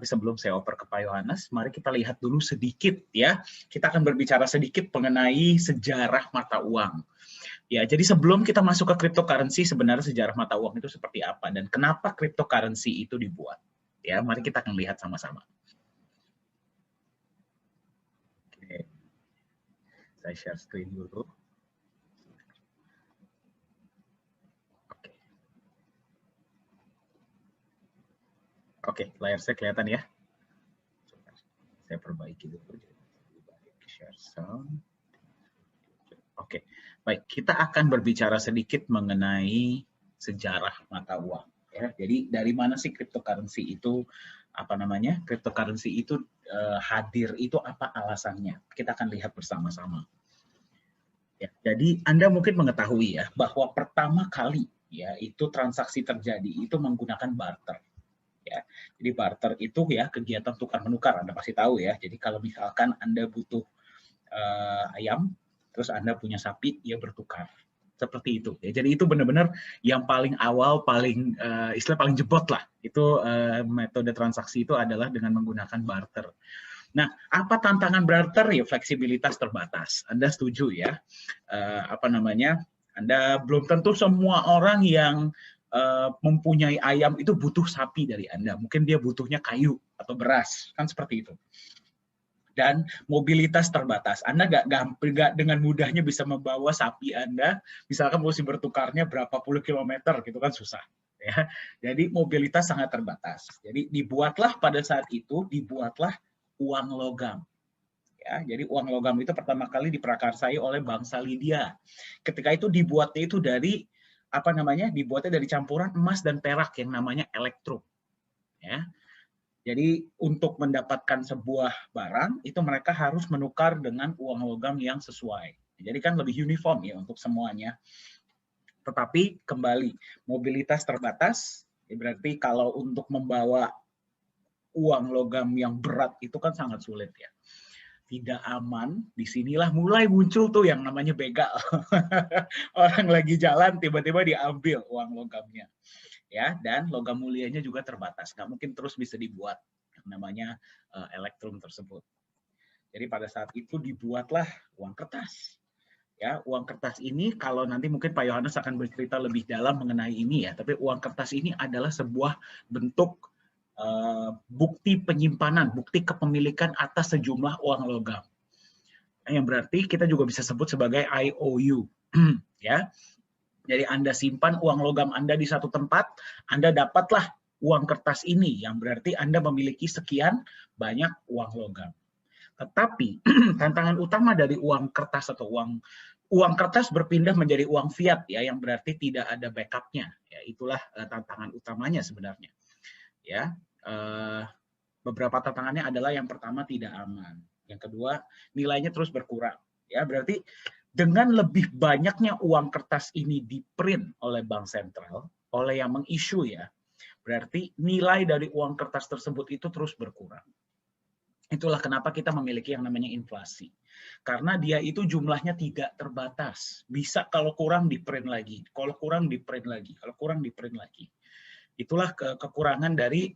sebelum saya oper ke Pak Yohanes, mari kita lihat dulu sedikit ya. Kita akan berbicara sedikit mengenai sejarah mata uang. Ya, jadi sebelum kita masuk ke cryptocurrency, sebenarnya sejarah mata uang itu seperti apa dan kenapa cryptocurrency itu dibuat. Ya, mari kita akan lihat sama-sama. Oke. Saya share screen dulu. Oke, layar saya kelihatan ya. Saya perbaiki dulu. Share sound. Oke, baik. Kita akan berbicara sedikit mengenai sejarah mata uang. Ya, jadi dari mana sih cryptocurrency itu cryptocurrency itu hadir itu apa alasannya? Kita akan lihat bersama-sama. Ya, jadi Anda mungkin mengetahui ya bahwa pertama kali ya itu transaksi terjadi itu menggunakan barter. Ya. Jadi barter itu ya kegiatan tukar menukar, Anda pasti tahu ya. Jadi kalau misalkan Anda butuh ayam, terus Anda punya sapi, ya bertukar. Seperti itu. Ya, jadi itu benar-benar yang paling awal, paling istilah paling jebot lah. Itu metode transaksi itu adalah dengan menggunakan barter. Nah, apa tantangan barter? Ya fleksibilitas terbatas. Anda setuju ya? Anda belum tentu semua orang yang mempunyai ayam itu butuh sapi dari Anda. Mungkin dia butuhnya kayu atau beras, kan seperti itu. Dan mobilitas terbatas. Anda nggak dengan mudahnya bisa membawa sapi Anda, misalkan mesti bertukarnya berapa puluh kilometer, gitu kan susah. Ya. Jadi mobilitas sangat terbatas. Jadi dibuatlah pada saat itu, uang logam. Ya, jadi uang logam itu pertama kali diprakarsai oleh bangsa Lydia. Ketika itu dibuatnya itu dari dibuatnya dari campuran emas dan perak yang namanya elektrum. Ya. Jadi untuk mendapatkan sebuah barang itu mereka harus menukar dengan uang logam yang sesuai. Jadi kan lebih uniform ya untuk semuanya. Tetapi kembali mobilitas terbatas, berarti kalau untuk membawa uang logam yang berat itu kan sangat sulit ya. Tidak aman, disinilah mulai muncul tuh yang namanya begal. Orang lagi jalan tiba-tiba diambil uang logamnya. Ya, dan logam mulianya juga terbatas, nggak mungkin terus bisa dibuat yang namanya elektrum tersebut. Jadi pada saat itu dibuatlah uang kertas. Ya, uang kertas ini kalau nanti mungkin Pak Yohanes akan bercerita lebih dalam mengenai ini ya, tapi uang kertas ini adalah sebuah bentuk bukti penyimpanan, bukti kepemilikan atas sejumlah uang logam. Yang berarti kita juga bisa sebut sebagai IOU. Ya. Jadi Anda simpan uang logam Anda di satu tempat, Anda dapatlah uang kertas ini, yang berarti Anda memiliki sekian banyak uang logam. Tetapi tantangan utama dari uang kertas atau uang kertas berpindah menjadi uang fiat ya, yang berarti tidak ada backupnya. Ya, itulah tantangan utamanya sebenarnya. Ya, beberapa tantangannya adalah yang pertama tidak aman, yang kedua nilainya terus berkurang. Ya, berarti dengan lebih banyaknya uang kertas ini di-print oleh bank sentral, oleh yang meng-issue ya, berarti nilai dari uang kertas tersebut itu terus berkurang. Itulah kenapa kita memiliki yang namanya inflasi. Karena dia itu jumlahnya tidak terbatas. Bisa kalau kurang di-print lagi, kalau kurang di-print lagi, kalau kurang di-print lagi. Itulah kekurangan dari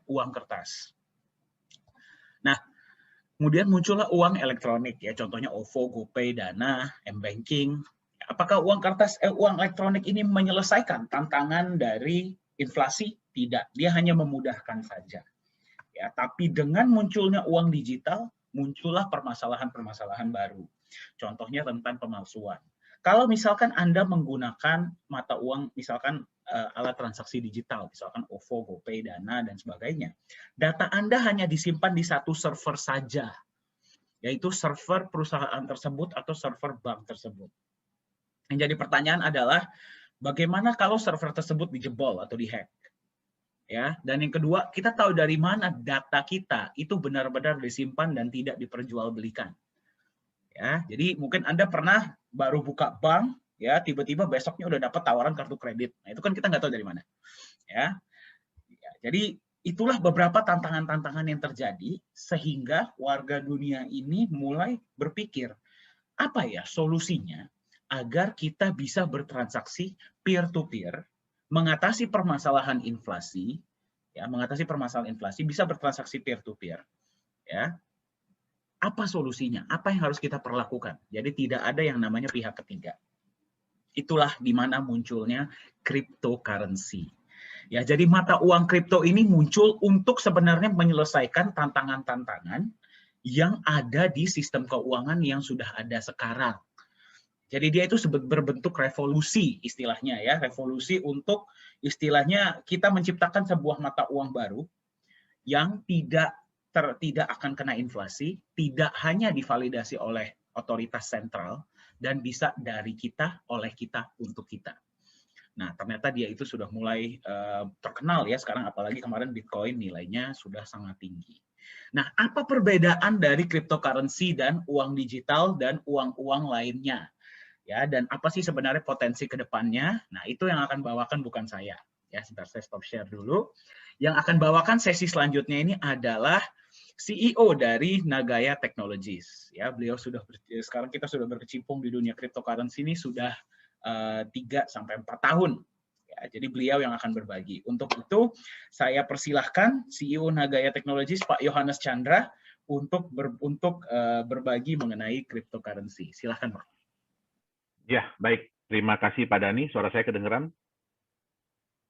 uang kertas. Nah, kemudian muncullah uang elektronik ya, contohnya OVO, GoPay, Dana, M-Banking. Apakah uang elektronik ini menyelesaikan tantangan dari inflasi? Tidak, dia hanya memudahkan saja. Ya, tapi dengan munculnya uang digital, muncullah permasalahan-permasalahan baru. Contohnya tentang pemalsuan. Kalau misalkan Anda menggunakan mata uang, misalkan alat transaksi digital, misalkan OVO, GoPay, Dana, dan sebagainya, data Anda hanya disimpan di satu server saja, yaitu server perusahaan tersebut atau server bank tersebut. Yang jadi pertanyaan adalah, bagaimana kalau server tersebut dijebol atau dihack? Ya, dan yang kedua, kita tahu dari mana data kita itu benar-benar disimpan dan tidak diperjualbelikan. Ya, jadi mungkin Anda pernah baru buka bank, ya tiba-tiba besoknya udah dapat tawaran kartu kredit. Nah, itu kan kita nggak tahu dari mana. Ya, jadi itulah beberapa tantangan-tantangan yang terjadi sehingga warga dunia ini mulai berpikir, apa ya solusinya agar kita bisa bertransaksi peer-to-peer, mengatasi permasalahan inflasi, ya, mengatasi permasalahan inflasi, bisa bertransaksi peer-to-peer. Ya. Apa solusinya? Apa yang harus kita perlakukan? Jadi tidak ada yang namanya pihak ketiga. Itulah di mana munculnya cryptocurrency. Ya, jadi mata uang kripto ini muncul untuk sebenarnya menyelesaikan tantangan-tantangan yang ada di sistem keuangan yang sudah ada sekarang. Jadi dia itu berbentuk revolusi istilahnya ya, revolusi untuk istilahnya kita menciptakan sebuah mata uang baru yang tidak akan kena inflasi, tidak hanya divalidasi oleh otoritas sentral dan bisa dari kita, oleh kita, untuk kita. Nah, ternyata dia itu sudah mulai terkenal ya sekarang, apalagi kemarin Bitcoin nilainya sudah sangat tinggi. Nah, apa perbedaan dari cryptocurrency dan uang digital dan uang-uang lainnya? Ya, dan apa sih sebenarnya potensi ke depannya? Nah, itu yang akan bawakan bukan saya. Ya, sebentar saya stop share dulu. Yang akan bawakan sesi selanjutnya ini adalah CEO dari Nagaya Technologies. Ya, beliau sekarang kita sudah berkecimpung di dunia cryptocurrency ini sudah 3-4 tahun. Ya, jadi beliau yang akan berbagi. Untuk itu, saya persilahkan CEO Nagaya Technologies, Pak Yohanes Chandra, untuk berbagi mengenai cryptocurrency. Silahkan, Pak. Ya, baik. Terima kasih Pak Dhani. Suara saya kedengeran?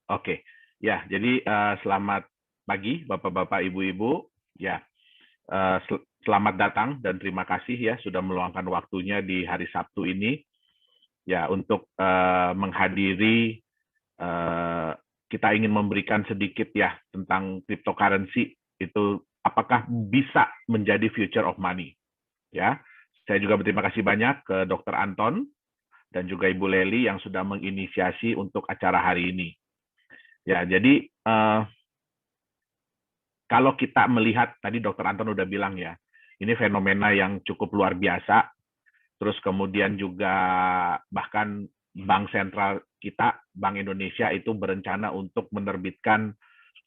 Oke. Ya, jadi selamat pagi Bapak-Bapak, Ibu-Ibu. Ya, selamat datang dan terima kasih ya sudah meluangkan waktunya di hari Sabtu ini. Ya, untuk menghadiri, kita ingin memberikan sedikit ya tentang cryptocurrency itu apakah bisa menjadi future of money. Ya, saya juga berterima kasih banyak ke Dr. Anton dan juga Ibu Leli yang sudah menginisiasi untuk acara hari ini. Ya, jadi kalau kita melihat, tadi Dr. Anton udah bilang ya, ini fenomena yang cukup luar biasa, terus kemudian juga bahkan Bank Sentral kita, Bank Indonesia itu berencana untuk menerbitkan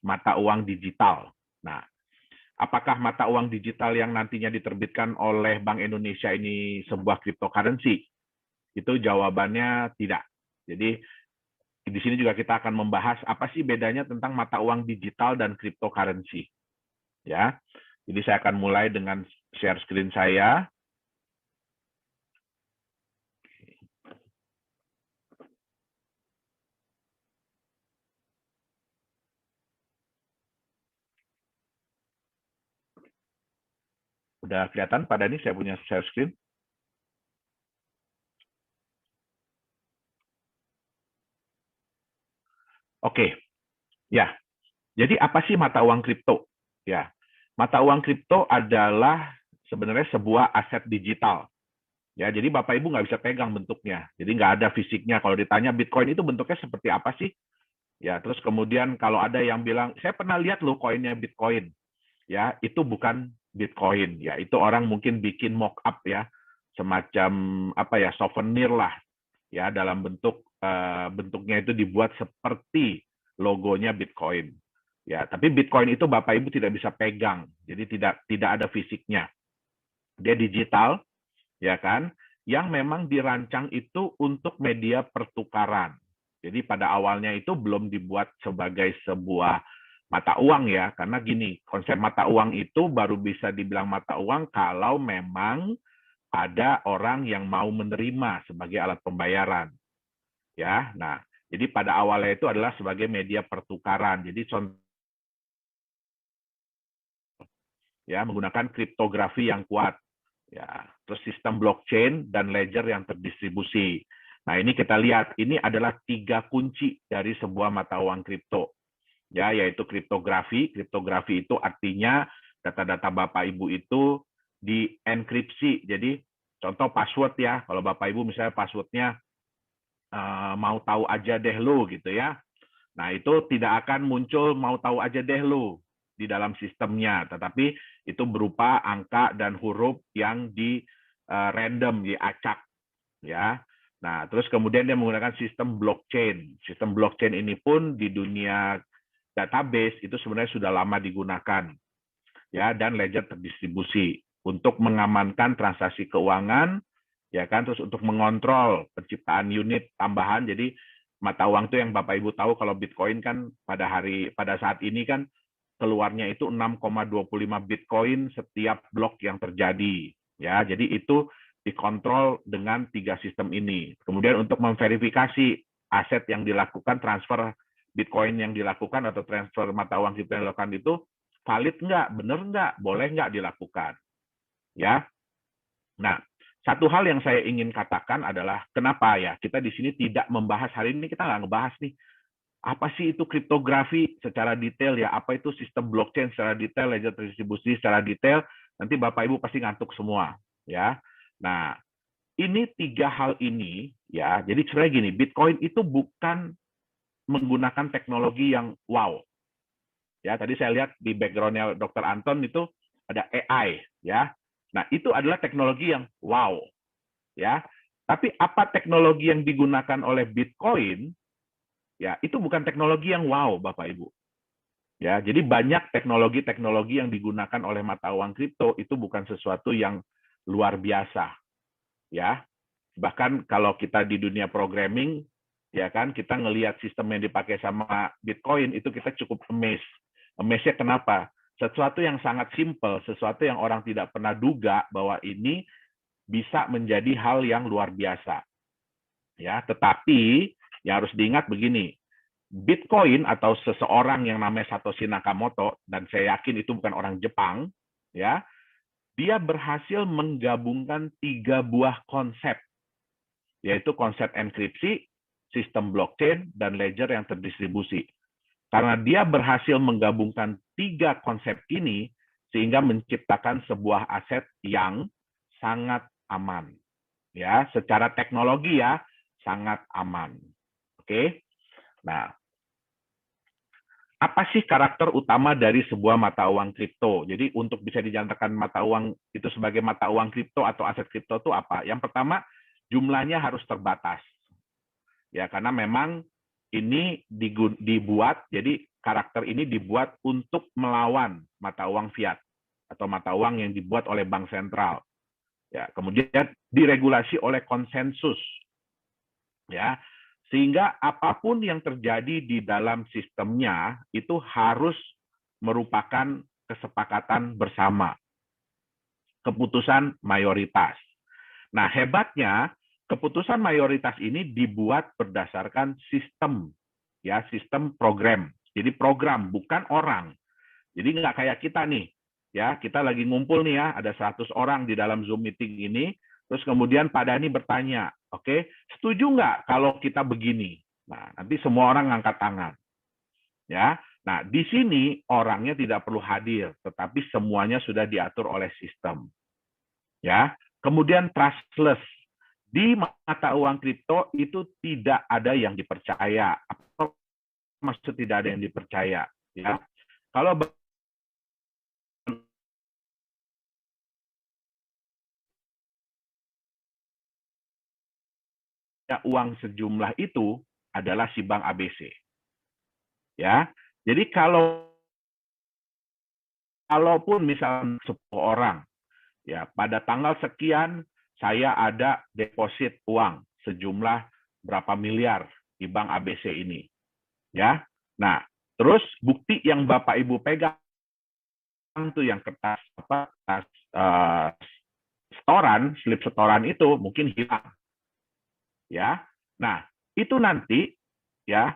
mata uang digital. Nah, apakah mata uang digital yang nantinya diterbitkan oleh Bank Indonesia ini sebuah cryptocurrency? Itu jawabannya tidak. Jadi di sini juga kita akan membahas apa sih bedanya tentang mata uang digital dan cryptocurrency. Ya. Jadi saya akan mulai dengan share screen saya. Udah kelihatan Pak Dhani saya punya share screen? Oke. Ya. Jadi apa sih mata uang kripto? Ya. Mata uang kripto adalah sebenarnya sebuah aset digital. Ya, jadi Bapak Ibu nggak bisa pegang bentuknya. Jadi nggak ada fisiknya. Kalau ditanya Bitcoin itu bentuknya seperti apa sih? Ya, terus kemudian kalau ada yang bilang, saya pernah lihat loh koinnya Bitcoin. Ya, itu bukan Bitcoin. Ya, itu orang mungkin bikin mock up ya, semacam apa ya, souvenir lah. Ya, dalam bentuknya itu dibuat seperti logonya Bitcoin. Ya, tapi Bitcoin itu Bapak Ibu tidak bisa pegang. Jadi tidak ada fisiknya. Dia digital, ya kan? Yang memang dirancang itu untuk media pertukaran. Jadi pada awalnya itu belum dibuat sebagai sebuah mata uang ya, karena gini, konsep mata uang itu baru bisa dibilang mata uang kalau memang ada orang yang mau menerima sebagai alat pembayaran. Ya, nah, jadi pada awalnya itu adalah sebagai media pertukaran. Jadi ya menggunakan kriptografi yang kuat. Ya, terus sistem blockchain dan ledger yang terdistribusi. Nah, ini kita lihat, ini adalah 3 kunci dari sebuah mata uang kripto. Ya, yaitu kriptografi. Kriptografi itu artinya data-data Bapak Ibu itu dienkripsi. Jadi, contoh password ya, kalau Bapak Ibu misalnya passwordnya mau tahu aja deh lo gitu ya. Nah, itu tidak akan muncul mau tahu aja deh lo di dalam sistemnya, tetapi itu berupa angka dan huruf yang di random, diacak ya. Nah, terus kemudian dia menggunakan sistem blockchain. Sistem blockchain ini pun di dunia database itu sebenarnya sudah lama digunakan ya, dan ledger terdistribusi untuk mengamankan transaksi keuangan ya kan, terus untuk mengontrol penciptaan unit tambahan. Jadi mata uang itu yang Bapak Ibu tahu kalau Bitcoin kan pada saat ini kan keluarnya itu 6,25 Bitcoin setiap blok yang terjadi. Ya, jadi itu dikontrol dengan 3 sistem ini. Kemudian untuk memverifikasi aset yang dilakukan, transfer Bitcoin yang dilakukan atau transfer mata uang kripto yang dilakukan itu valid nggak, benar nggak, boleh nggak dilakukan. Ya, nah satu hal yang saya ingin katakan adalah kenapa ya kita di sini tidak membahas hari ini, kita nggak ngebahas nih apa sih itu kriptografi secara detail ya, apa itu sistem blockchain secara detail, ledger distribusi secara detail, nanti Bapak Ibu pasti ngantuk semua ya. Nah, ini 3 hal ini ya. Jadi sebenarnya gini, Bitcoin itu bukan menggunakan teknologi yang wow. Ya, tadi saya lihat di background-nya Dr. Anton itu ada AI ya. Nah, itu adalah teknologi yang wow ya. Tapi apa teknologi yang digunakan oleh Bitcoin? Ya, itu bukan teknologi yang wow, Bapak Ibu. Ya, jadi banyak teknologi-teknologi yang digunakan oleh mata uang kripto itu bukan sesuatu yang luar biasa. Ya. Bahkan kalau kita di dunia programming, ya kan, kita ngelihat sistem yang dipakai sama Bitcoin itu kita cukup amazed. Amazed-nya kenapa? Sesuatu yang sangat simple, sesuatu yang orang tidak pernah duga bahwa ini bisa menjadi hal yang luar biasa. Ya, tetapi yang harus diingat begini, Bitcoin atau seseorang yang namanya Satoshi Nakamoto, dan saya yakin itu bukan orang Jepang, ya, dia berhasil menggabungkan 3 buah konsep, yaitu konsep enkripsi, sistem blockchain, dan ledger yang terdistribusi. Karena dia berhasil menggabungkan 3 konsep ini, sehingga menciptakan sebuah aset yang sangat aman. Ya, secara teknologi ya, sangat aman. Oke. Nah, apa sih karakter utama dari sebuah mata uang kripto? Jadi untuk bisa dinyatakan mata uang itu sebagai mata uang kripto atau aset kripto itu apa? Yang pertama, jumlahnya harus terbatas. Ya, karena memang ini dibuat, jadi karakter ini dibuat untuk melawan mata uang fiat atau mata uang yang dibuat oleh bank sentral. Ya, kemudian diregulasi oleh konsensus. Ya, sehingga apapun yang terjadi di dalam sistemnya itu harus merupakan kesepakatan bersama, keputusan mayoritas. Nah, hebatnya keputusan mayoritas ini dibuat berdasarkan sistem, ya, sistem program. Jadi program, bukan orang. Jadi nggak kayak kita nih, ya, kita lagi ngumpul nih ya, ada 100 orang di dalam Zoom meeting ini, terus kemudian Pak Dhani bertanya, oke, setuju nggak kalau kita begini? Nah, nanti semua orang ngangkat tangan. Ya, nah di sini orangnya tidak perlu hadir, tetapi semuanya sudah diatur oleh sistem. Ya, kemudian trustless. Di mata uang kripto itu tidak ada yang dipercaya. Apa maksud tidak ada yang dipercaya? Ya, kalau uang sejumlah itu adalah si bank ABC. Ya, jadi kalaupun misalnya 10 orang, ya pada tanggal sekian saya ada deposit uang sejumlah berapa miliar di bank ABC ini, ya. Nah, terus bukti yang Bapak Ibu pegang tuh yang kertas setoran, slip setoran itu mungkin hilang, ya. Nah, itu nanti ya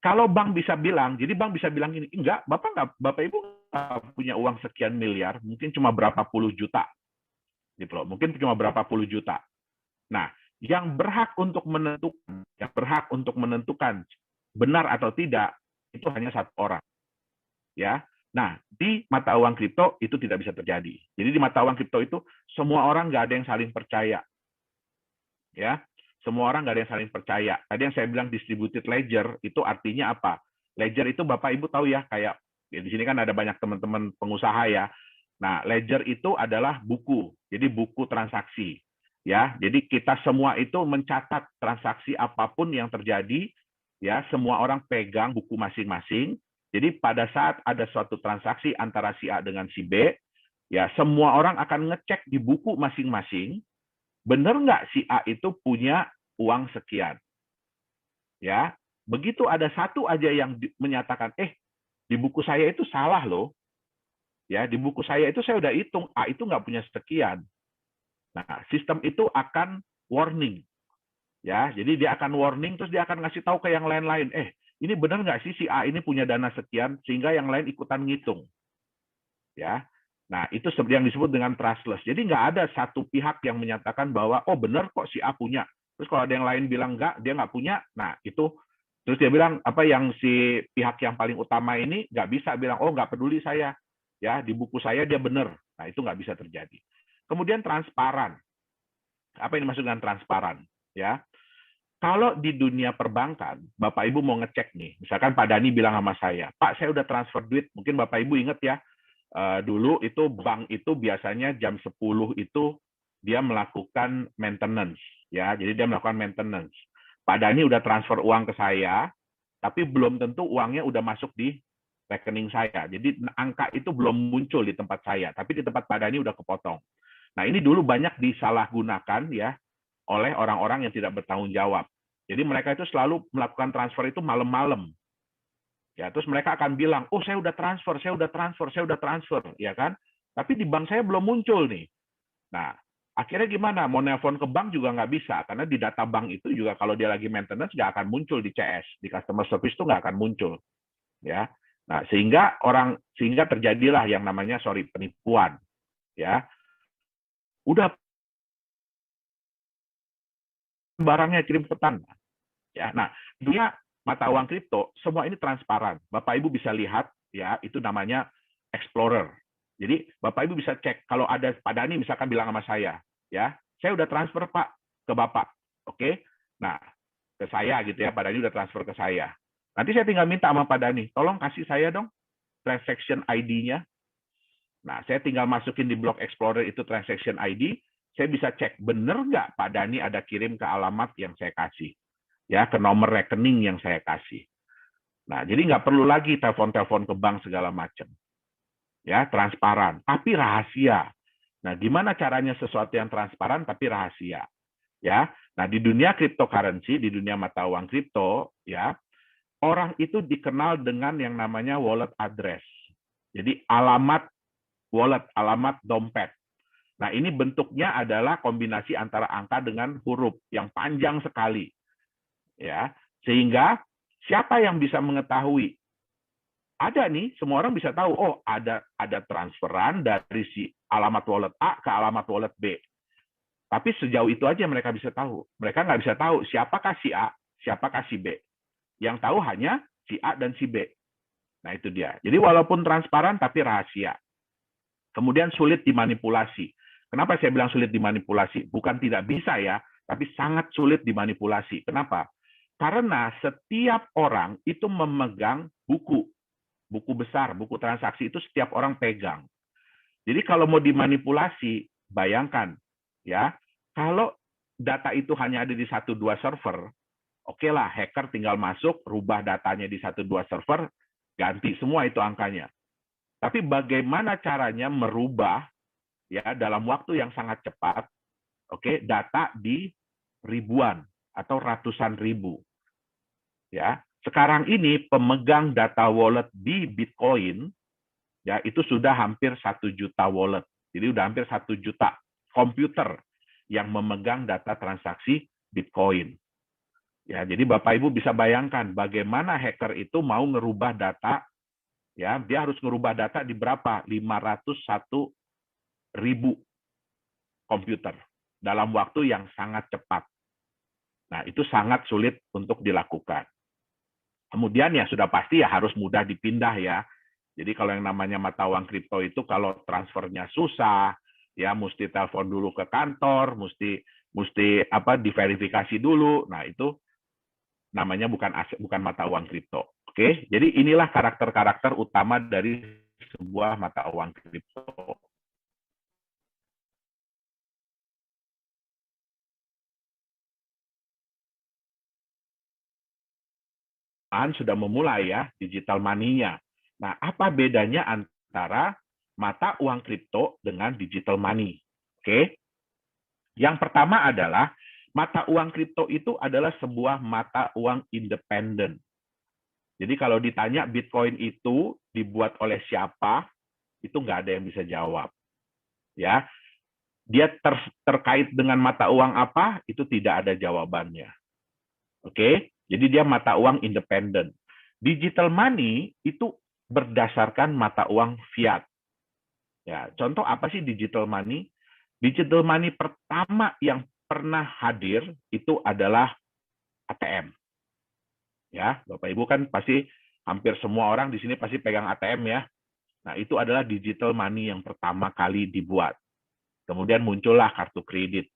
kalau bank bisa bilang, jadi bank bisa bilang gini, enggak, Bapak Ibu punya uang sekian miliar, mungkin cuma berapa puluh juta, gitu loh, mungkin cuma berapa puluh juta. Nah, yang berhak untuk menentukan benar atau tidak itu hanya 1 orang, ya. Nah, di mata uang kripto itu tidak bisa terjadi. Jadi di mata uang kripto itu semua orang nggak ada yang saling percaya, ya. Semua orang nggak ada yang saling percaya. Tadi yang saya bilang distributed ledger itu artinya apa? Ledger itu Bapak Ibu tahu ya, kayak ya di sini kan ada banyak teman-teman pengusaha ya. Nah, ledger itu adalah buku. Jadi buku transaksi. Ya, jadi kita semua itu mencatat transaksi apapun yang terjadi, ya, semua orang pegang buku masing-masing. Jadi pada saat ada suatu transaksi antara si A dengan si B, ya semua orang akan ngecek di buku masing-masing, benar nggak si A itu punya uang sekian? ya. Begitu ada satu aja yang menyatakan, di buku saya itu salah loh, ya di buku saya itu saya udah hitung A itu nggak punya sekian. Nah, sistem itu akan warning, ya. Jadi dia akan warning, terus dia akan ngasih tahu ke yang lain-lain, ini benar nggak sih si A ini punya dana sekian, sehingga yang lain ikutan ngitung, ya. Nah, itu yang disebut dengan trustless. Jadi nggak ada satu pihak yang menyatakan bahwa, oh benar kok si A punya. Terus kalau ada yang lain bilang nggak, dia nggak punya, nah itu, terus dia bilang, apa yang si pihak yang paling utama ini nggak bisa bilang, oh nggak peduli saya, ya di buku saya dia benar. Nah, itu nggak bisa terjadi. Kemudian transparan. Apa yang dimaksud dengan transparan? Ya, kalau di dunia perbankan, Bapak Ibu mau ngecek nih, misalkan Pak Dani bilang sama saya, Pak saya udah transfer duit, mungkin Bapak Ibu ingat ya, dulu itu bank itu biasanya jam 10 itu dia melakukan maintenance, ya, jadi dia melakukan maintenance. Pak Dani udah transfer uang ke saya, tapi belum tentu uangnya udah masuk di rekening saya. Jadi angka itu belum muncul di tempat saya, tapi di tempat Pak Dani udah kepotong. Nah, ini dulu banyak disalahgunakan ya oleh orang-orang yang tidak bertanggung jawab. Jadi mereka itu selalu melakukan transfer itu malam-malam. Ya, terus mereka akan bilang, oh saya udah transfer, ya kan? Tapi di bank saya belum muncul nih. Nah, akhirnya gimana? Mau nelpon ke bank juga nggak bisa, karena di data bank itu juga kalau dia lagi maintenance nggak akan muncul di CS, di customer service itu nggak akan muncul. Ya, nah sehingga terjadilah yang namanya penipuan. Ya, udah barangnya kirim pesan. Ya, nah dia mata uang kripto semua ini transparan. Bapak Ibu bisa lihat ya, itu namanya Explorer. Jadi Bapak Ibu bisa cek kalau ada Pak Dani misalkan bilang sama saya, ya, saya udah transfer Pak ke Bapak. Oke. Nah, ke saya gitu ya, Pak Dani udah transfer ke saya. Nanti saya tinggal minta sama Pak Dani, tolong kasih saya dong transaction ID-nya. Nah, saya tinggal masukin di blok Explorer itu transaction ID, saya bisa cek bener nggak Pak Dani ada kirim ke alamat yang saya kasih, ya ke nomor rekening yang saya kasih. Nah, jadi nggak perlu lagi telepon-telepon ke bank segala macam, ya transparan, tapi rahasia. Nah, gimana caranya sesuatu yang transparan tapi rahasia, ya? Nah, di dunia cryptocurrency, di dunia mata uang kripto, ya orang itu dikenal dengan yang namanya wallet address. Jadi alamat wallet, alamat dompet. Nah, ini bentuknya adalah kombinasi antara angka dengan huruf yang panjang sekali. Ya, sehingga siapa yang bisa mengetahui? Ada nih, semua orang bisa tahu, oh ada transferan dari si alamat wallet A ke alamat wallet B. Tapi sejauh itu aja mereka bisa tahu. Mereka nggak bisa tahu siapakah si A, siapakah si B. Yang tahu hanya si A dan si B. Nah, itu dia. Jadi walaupun transparan tapi rahasia. Kemudian sulit dimanipulasi. Kenapa saya bilang sulit dimanipulasi? Bukan tidak bisa ya, tapi sangat sulit dimanipulasi. Kenapa? Karena setiap orang itu memegang buku besar, buku transaksi itu setiap orang pegang. Jadi kalau mau dimanipulasi, bayangkan ya, kalau data itu hanya ada di 1-2 server, oke lah, hacker tinggal masuk, rubah datanya di 1-2 server, ganti semua itu angkanya. Tapi bagaimana caranya merubah ya dalam waktu yang sangat cepat, oke, data di ribuan atau ratusan ribu. Ya, sekarang ini pemegang data wallet di Bitcoin ya itu sudah hampir 1 juta wallet. Jadi udah hampir 1 juta komputer yang memegang data transaksi Bitcoin. Ya, jadi Bapak Ibu bisa bayangkan bagaimana hacker itu mau ngerubah data, ya, dia harus ngerubah data di berapa? 501 ribu komputer dalam waktu yang sangat cepat. Nah, itu sangat sulit untuk dilakukan. Kemudian ya sudah pasti ya harus mudah dipindah ya. Jadi kalau yang namanya mata uang kripto itu kalau transfernya susah, ya mesti telepon dulu ke kantor, mesti diverifikasi dulu. Nah, itu namanya bukan aset, bukan mata uang kripto. Oke, jadi inilah karakter-karakter utama dari sebuah mata uang kripto. Sudah memulai ya digital money-nya. Nah, apa bedanya antara mata uang kripto dengan digital money? Oke. Yang pertama adalah Mata uang kripto itu adalah sebuah mata uang independen. Jadi kalau ditanya Bitcoin itu dibuat oleh siapa, itu nggak ada yang bisa jawab. Ya, dia terkait dengan mata uang apa, itu tidak ada jawabannya. Oke, jadi dia mata uang independen. Digital money itu berdasarkan mata uang fiat. Ya, contoh apa sih digital money? Digital money pertama yang pernah hadir itu adalah ATM. Ya, Bapak Ibu kan pasti hampir semua orang di sini pasti pegang ATM ya. Nah, itu adalah digital money yang pertama kali dibuat. Kemudian muncullah kartu kredit,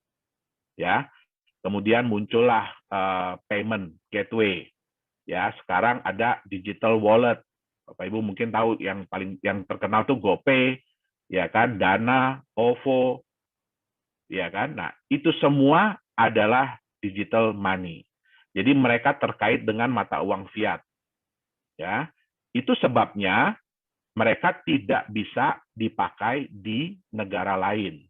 ya. Kemudian muncullah payment gateway, ya. Sekarang ada digital wallet. Bapak Ibu mungkin tahu yang terkenal tuh GoPay, ya kan, Dana, OVO, ya kan. Nah, itu semua adalah digital money. Jadi mereka terkait dengan mata uang fiat, ya. Itu sebabnya mereka tidak bisa dipakai di negara lain.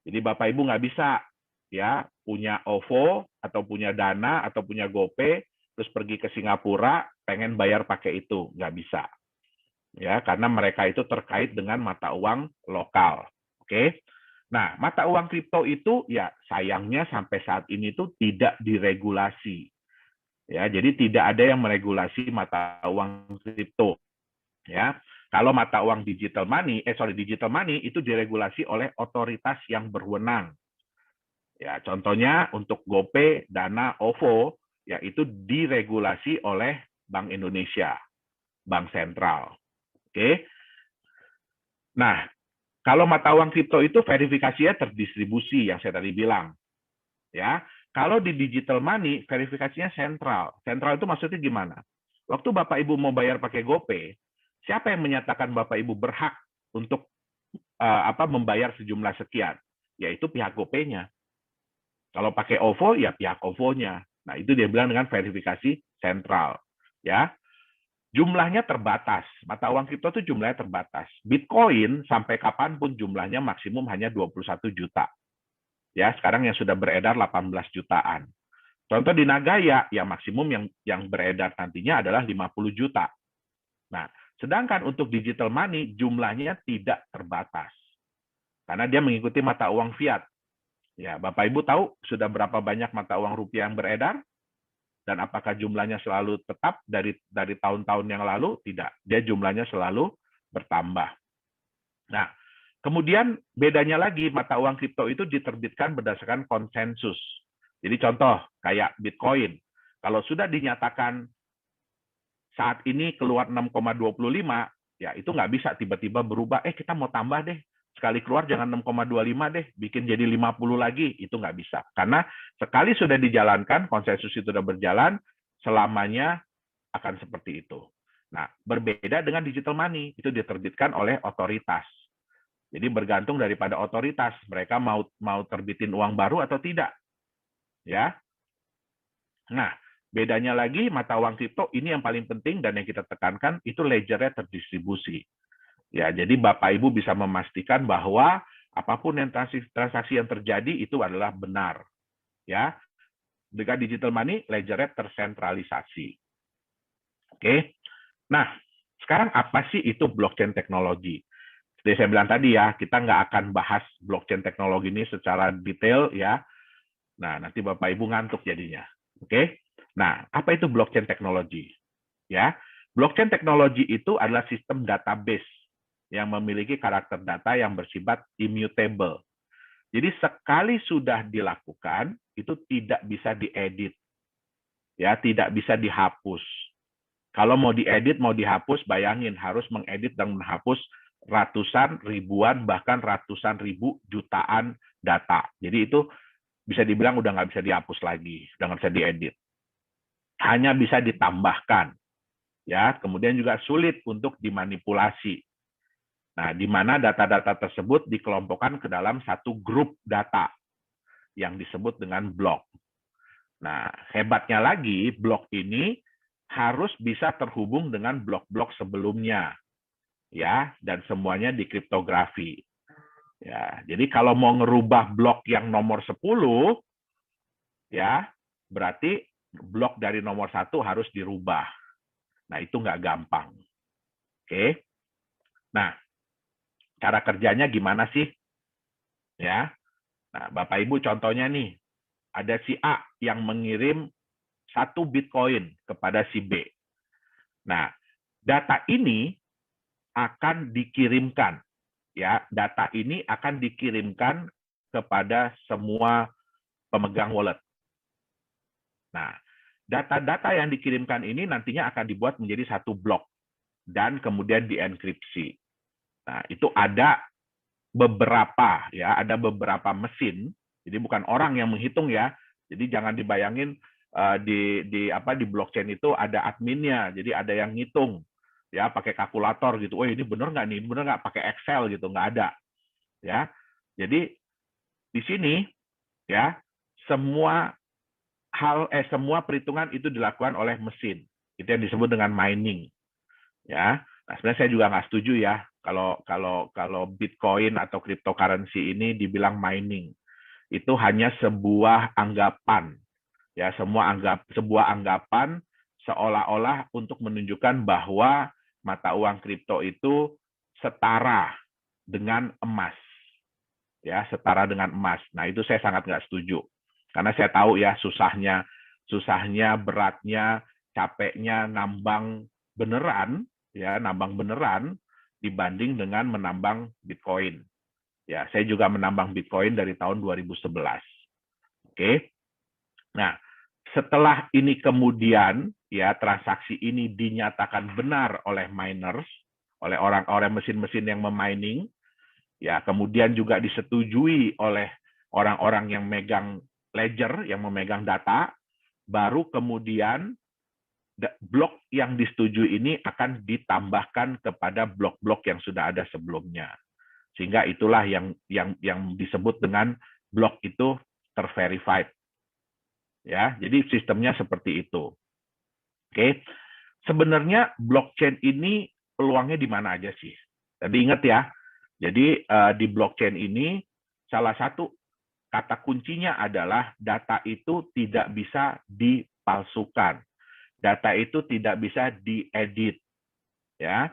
Jadi Bapak Ibu nggak bisa ya punya OVO atau punya Dana atau punya GoPay terus pergi ke Singapura pengen bayar pakai itu, nggak bisa. Ya, karena mereka itu terkait dengan mata uang lokal. Oke. Nah, mata uang kripto itu ya sayangnya sampai saat ini tuh tidak diregulasi. Ya, jadi tidak ada yang meregulasi mata uang kripto. Ya, kalau mata uang digital money itu diregulasi oleh otoritas yang berwenang. Ya, contohnya untuk GoPay, Dana, OVO, ya itu diregulasi oleh Bank Indonesia, Bank Sentral. Oke. Nah, kalau mata uang kripto itu verifikasinya terdistribusi yang saya tadi bilang. Ya, kalau di digital money verifikasinya sentral. Sentral itu maksudnya gimana? Waktu Bapak Ibu mau bayar pakai GoPay, siapa yang menyatakan Bapak Ibu berhak untuk membayar sejumlah sekian? Yaitu pihak GoPay-nya. Kalau pakai OVO ya pihak OVO-nya. Nah, itu dia bilang dengan verifikasi sentral. Ya. Jumlahnya terbatas. Mata uang kripto itu jumlahnya terbatas. Bitcoin sampai kapanpun jumlahnya maksimum hanya 21 juta. Ya, sekarang yang sudah beredar 18 jutaan. Contoh di Nagaya, yang maksimum yang beredar nantinya adalah 50 juta. Nah, sedangkan untuk digital money jumlahnya tidak terbatas. Karena dia mengikuti mata uang fiat. Ya, Bapak Ibu tahu sudah berapa banyak mata uang rupiah yang beredar? Dan apakah jumlahnya selalu tetap dari tahun-tahun yang lalu? Tidak. Dia jumlahnya selalu bertambah. Nah, kemudian bedanya lagi mata uang kripto itu diterbitkan berdasarkan konsensus. Jadi contoh kayak Bitcoin. Kalau sudah dinyatakan saat ini keluar 6,25, ya itu nggak bisa tiba-tiba berubah, kita mau tambah deh. Sekali keluar jangan 6,25 deh, bikin jadi 50 lagi, itu nggak bisa. Karena sekali sudah dijalankan, konsensus itu sudah berjalan, selamanya akan seperti itu. Nah, berbeda dengan digital money, itu diterbitkan oleh otoritas. Jadi bergantung daripada otoritas, mereka mau terbitin uang baru atau tidak. Ya. Nah, bedanya lagi mata uang kripto ini yang paling penting dan yang kita tekankan itu ledgernya terdistribusi. Ya, jadi Bapak Ibu bisa memastikan bahwa apapun yang transaksi yang terjadi itu adalah benar. Ya. Dengan digital money ledgernya tersentralisasi. Oke. Nah, sekarang apa sih itu blockchain teknologi? Seperti saya bilang tadi ya, kita nggak akan bahas blockchain teknologi ini secara detail ya. Nah, nanti Bapak Ibu ngantuk jadinya. Oke. Nah, apa itu blockchain teknologi? Ya, blockchain teknologi itu adalah sistem database yang memiliki karakter data yang bersifat immutable. Jadi sekali sudah dilakukan, itu tidak bisa diedit. Ya, tidak bisa dihapus. Kalau mau diedit, mau dihapus, bayangin harus mengedit dan menghapus ratusan, ribuan, bahkan ratusan ribu jutaan data. Jadi itu bisa dibilang udah nggak bisa dihapus lagi, udah nggak bisa diedit. Hanya bisa ditambahkan. Ya, kemudian juga sulit untuk dimanipulasi. Nah, di mana data-data tersebut dikelompokkan ke dalam satu grup data yang disebut dengan blok. Nah, hebatnya lagi, blok ini harus bisa terhubung dengan blok-blok sebelumnya. Ya, dan semuanya dikriptografi. Ya, jadi kalau mau ngerubah blok yang nomor 10, ya berarti blok dari nomor 1 harus dirubah. Nah, itu nggak gampang. Oke. Nah, cara kerjanya gimana sih? Ya. Nah, Bapak Ibu contohnya nih, ada si A yang mengirim 1 Bitcoin kepada si B. Nah, data ini akan dikirimkan, ya. Data ini akan dikirimkan kepada semua pemegang wallet. Nah, data-data yang dikirimkan ini nantinya akan dibuat menjadi satu blok dan kemudian dienkripsi. Nah, itu ada beberapa, ya, ada beberapa mesin. Jadi bukan orang yang menghitung, ya. Jadi jangan dibayangin di blockchain itu ada adminnya. Jadi ada yang ngitung, ya, pakai kalkulator gitu. Oh, ini benar nggak nih? Benar nggak? Pakai Excel gitu, nggak ada, ya. Jadi di sini, ya, semua semua perhitungan itu dilakukan oleh mesin. Itu yang disebut dengan mining, ya. Nah, sebenarnya saya juga nggak setuju, ya, kalau Bitcoin atau cryptocurrency ini dibilang mining. Itu hanya sebuah anggapan, ya, sebuah anggapan seolah-olah untuk menunjukkan bahwa mata uang kripto itu setara dengan emas, ya, setara dengan emas. Nah, itu saya sangat nggak setuju. Karena saya tahu, ya, susahnya, beratnya, capeknya nambang beneran, ya, nambang beneran dibanding dengan menambang Bitcoin. Ya, saya juga menambang Bitcoin dari tahun 2011. Oke. Nah, setelah ini kemudian, ya, transaksi ini dinyatakan benar oleh miners, oleh orang-orang mesin-mesin yang memining, ya, kemudian juga disetujui oleh orang-orang yang megang ledger, yang memegang data, baru kemudian blok yang disetujui ini akan ditambahkan kepada blok-blok yang sudah ada sebelumnya. Sehingga itulah yang disebut dengan blok itu terverified. Ya, jadi sistemnya seperti itu. Oke. Sebenarnya blockchain ini peluangnya di mana aja sih? Tadi ingat, ya. Jadi di blockchain ini salah satu kata kuncinya adalah data itu tidak bisa dipalsukan. Data itu tidak bisa diedit, ya.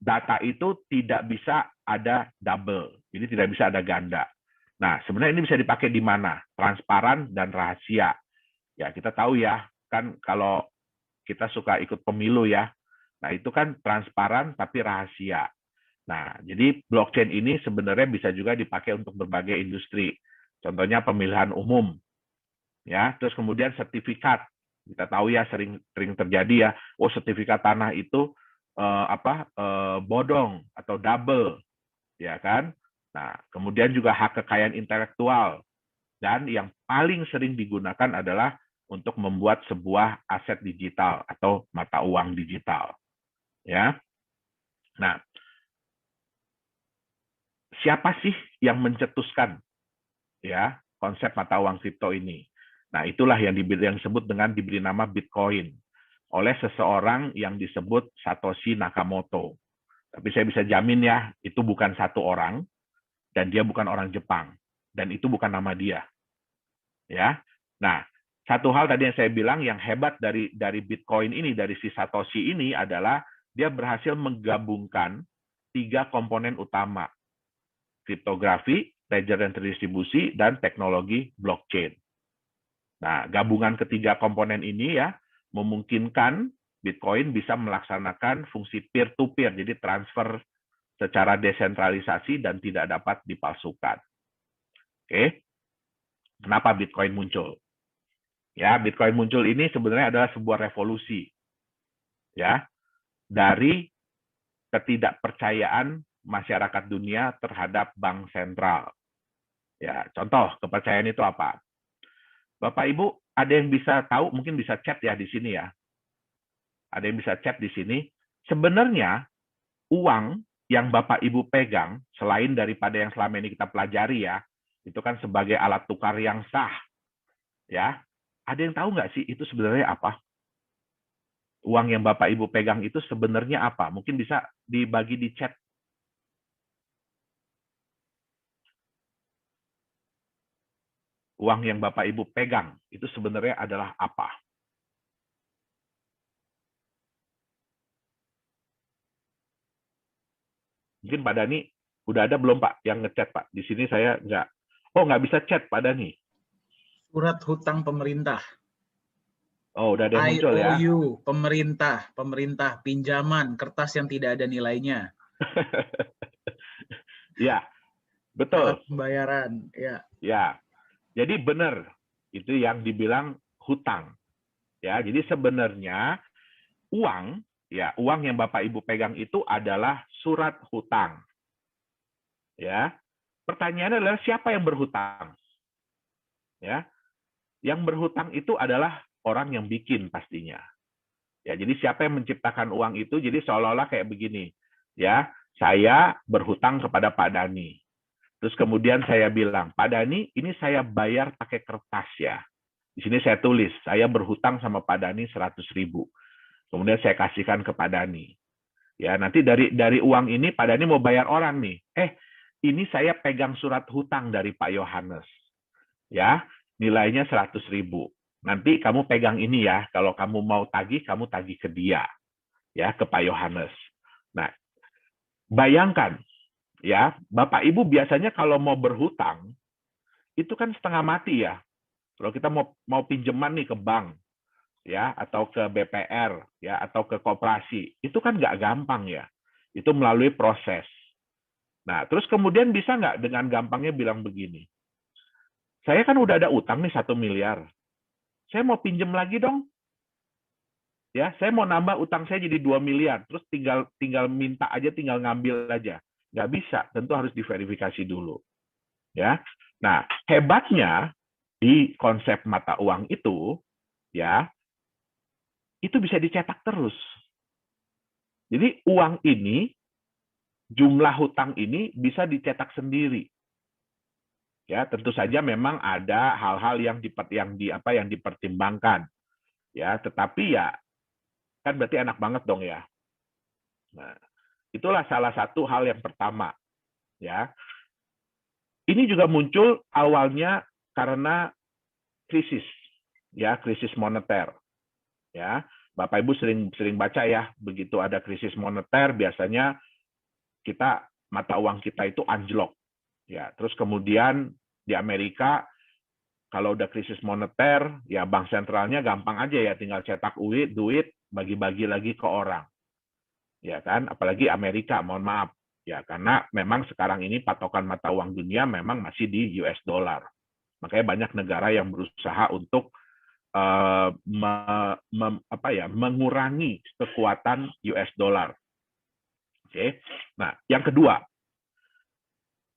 Data itu tidak bisa ada double. Jadi tidak bisa ada ganda. Nah, sebenarnya ini bisa dipakai di mana? Transparan dan rahasia. Ya, kita tahu, ya, kan kalau kita suka ikut pemilu, ya. Nah, itu kan transparan tapi rahasia. Nah, jadi blockchain ini sebenarnya bisa juga dipakai untuk berbagai industri. Contohnya pemilihan umum, ya. Terus kemudian sertifikat. Kita tahu, ya, sering terjadi, ya. Oh, sertifikat tanah itu bodong atau double, ya kan? Nah, kemudian juga hak kekayaan intelektual, dan yang paling sering digunakan adalah untuk membuat sebuah aset digital atau mata uang digital, ya. Nah, siapa sih yang mencetuskan, ya, konsep mata uang kripto ini? Nah, itulah yang disebut dengan diberi nama Bitcoin oleh seseorang yang disebut Satoshi Nakamoto. Tapi saya bisa jamin, ya, itu bukan satu orang, dan dia bukan orang Jepang, dan itu bukan nama dia, ya. Nah, satu hal tadi yang saya bilang yang hebat dari Bitcoin ini, dari si Satoshi ini adalah dia berhasil menggabungkan 3 komponen utama: kriptografi, ledger dan terdistribusi, dan teknologi blockchain. Nah, gabungan ketiga komponen ini, ya, memungkinkan Bitcoin bisa melaksanakan fungsi peer-to-peer, jadi transfer secara desentralisasi dan tidak dapat dipalsukan. Oke, kenapa Bitcoin muncul? Ya, Bitcoin muncul ini sebenarnya adalah sebuah revolusi, ya, dari ketidakpercayaan masyarakat dunia terhadap bank sentral. Ya, contoh kepercayaan itu apa? Bapak Ibu, ada yang bisa tahu, mungkin bisa chat, ya, di sini, ya. Ada yang bisa chat di sini. Sebenarnya uang yang Bapak Ibu pegang, selain daripada yang selama ini kita pelajari, ya, itu kan sebagai alat tukar yang sah, ya. Ada yang tahu nggak sih itu sebenarnya apa? Uang yang Bapak Ibu pegang itu sebenarnya apa? Mungkin bisa dibagi di chat. uang yang Bapak Ibu pegang itu sebenarnya adalah apa? Mungkin Pak Dani udah ada belum Pak yang ngechat Pak? Di sini saya nggak bisa chat Pak Dani. Surat hutang pemerintah. Oh, udah ada yang muncul ya. IOU, pemerintah, pinjaman, kertas yang tidak ada nilainya. Ya, betul. Syarat pembayaran, ya. Ya, jadi benar itu yang dibilang hutang. Ya, jadi sebenarnya uang, ya uang yang Bapak Ibu pegang itu adalah surat hutang. Ya, pertanyaannya adalah siapa yang berhutang? Ya, yang berhutang itu adalah orang yang bikin pastinya. Ya, jadi siapa yang menciptakan uang itu? Jadi seolah-olah kayak begini, ya, saya berhutang kepada Pak Dani. Terus kemudian saya bilang, Pak Dani, ini saya bayar pakai kertas ya. Di sini saya tulis, saya berhutang sama Pak Dani 100.000. Kemudian saya kasihkan ke Pak Dani. Ya, nanti dari uang ini Pak Dani mau bayar orang nih. Ini saya pegang surat hutang dari Pak Yohanes. Ya, nilainya 100.000. Nanti kamu pegang ini ya, kalau kamu mau tagih, kamu tagih ke dia, ya, ke Pak Yohanes. Nah, bayangkan, ya, Bapak Ibu biasanya kalau mau berhutang, itu kan setengah mati ya. Kalau kita mau pinjaman nih ke bank, ya, atau ke BPR, ya, atau ke koperasi, itu kan nggak gampang ya. Itu melalui proses. Nah, terus kemudian bisa nggak dengan gampangnya bilang begini, saya kan udah ada utang nih 1 miliar, saya mau pinjam lagi dong. Ya, saya mau nambah utang saya jadi 2 miliar, terus tinggal minta aja, tinggal ngambil aja. Nggak bisa, tentu harus diverifikasi dulu. Ya, nah hebatnya di konsep mata uang itu, ya, itu bisa dicetak terus. Jadi uang ini, jumlah hutang ini bisa dicetak sendiri. Ya, tentu saja memang ada hal-hal yang dipertimbangkan. Ya, tetapi ya kan berarti enak banget dong ya. Nah, itulah salah satu hal yang pertama, ya. Ini juga muncul awalnya karena krisis, ya, krisis moneter, ya. Bapak Ibu sering baca ya, begitu ada krisis moneter biasanya mata uang kita itu anjlok, ya. Terus kemudian di Amerika kalau udah krisis moneter, ya bank sentralnya gampang aja ya, tinggal cetak duit, bagi-bagi lagi ke orang. Ya kan, apalagi Amerika, mohon maaf. Ya, karena memang sekarang ini patokan mata uang dunia memang masih di US dollar. Makanya banyak negara yang berusaha untuk mengurangi kekuatan US dollar. Oke. Nah, yang kedua,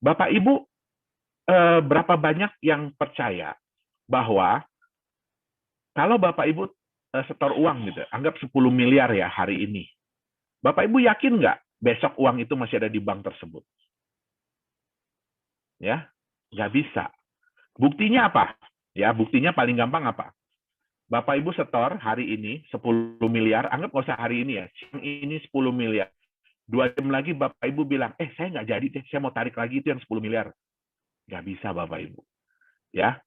Bapak Ibu berapa banyak yang percaya bahwa kalau Bapak Ibu setor uang gitu, anggap 10 miliar ya hari ini. Bapak Ibu yakin nggak besok uang itu masih ada di bank tersebut? Ya, nggak bisa. Buktinya apa? Ya, buktinya paling gampang apa? Bapak Ibu setor hari ini 10 miliar, anggap nggak usah hari ini ya, siang ini 10 miliar. 2 jam lagi Bapak Ibu bilang, saya nggak jadi deh, saya mau tarik lagi itu yang 10 miliar. Nggak bisa Bapak Ibu. Ya,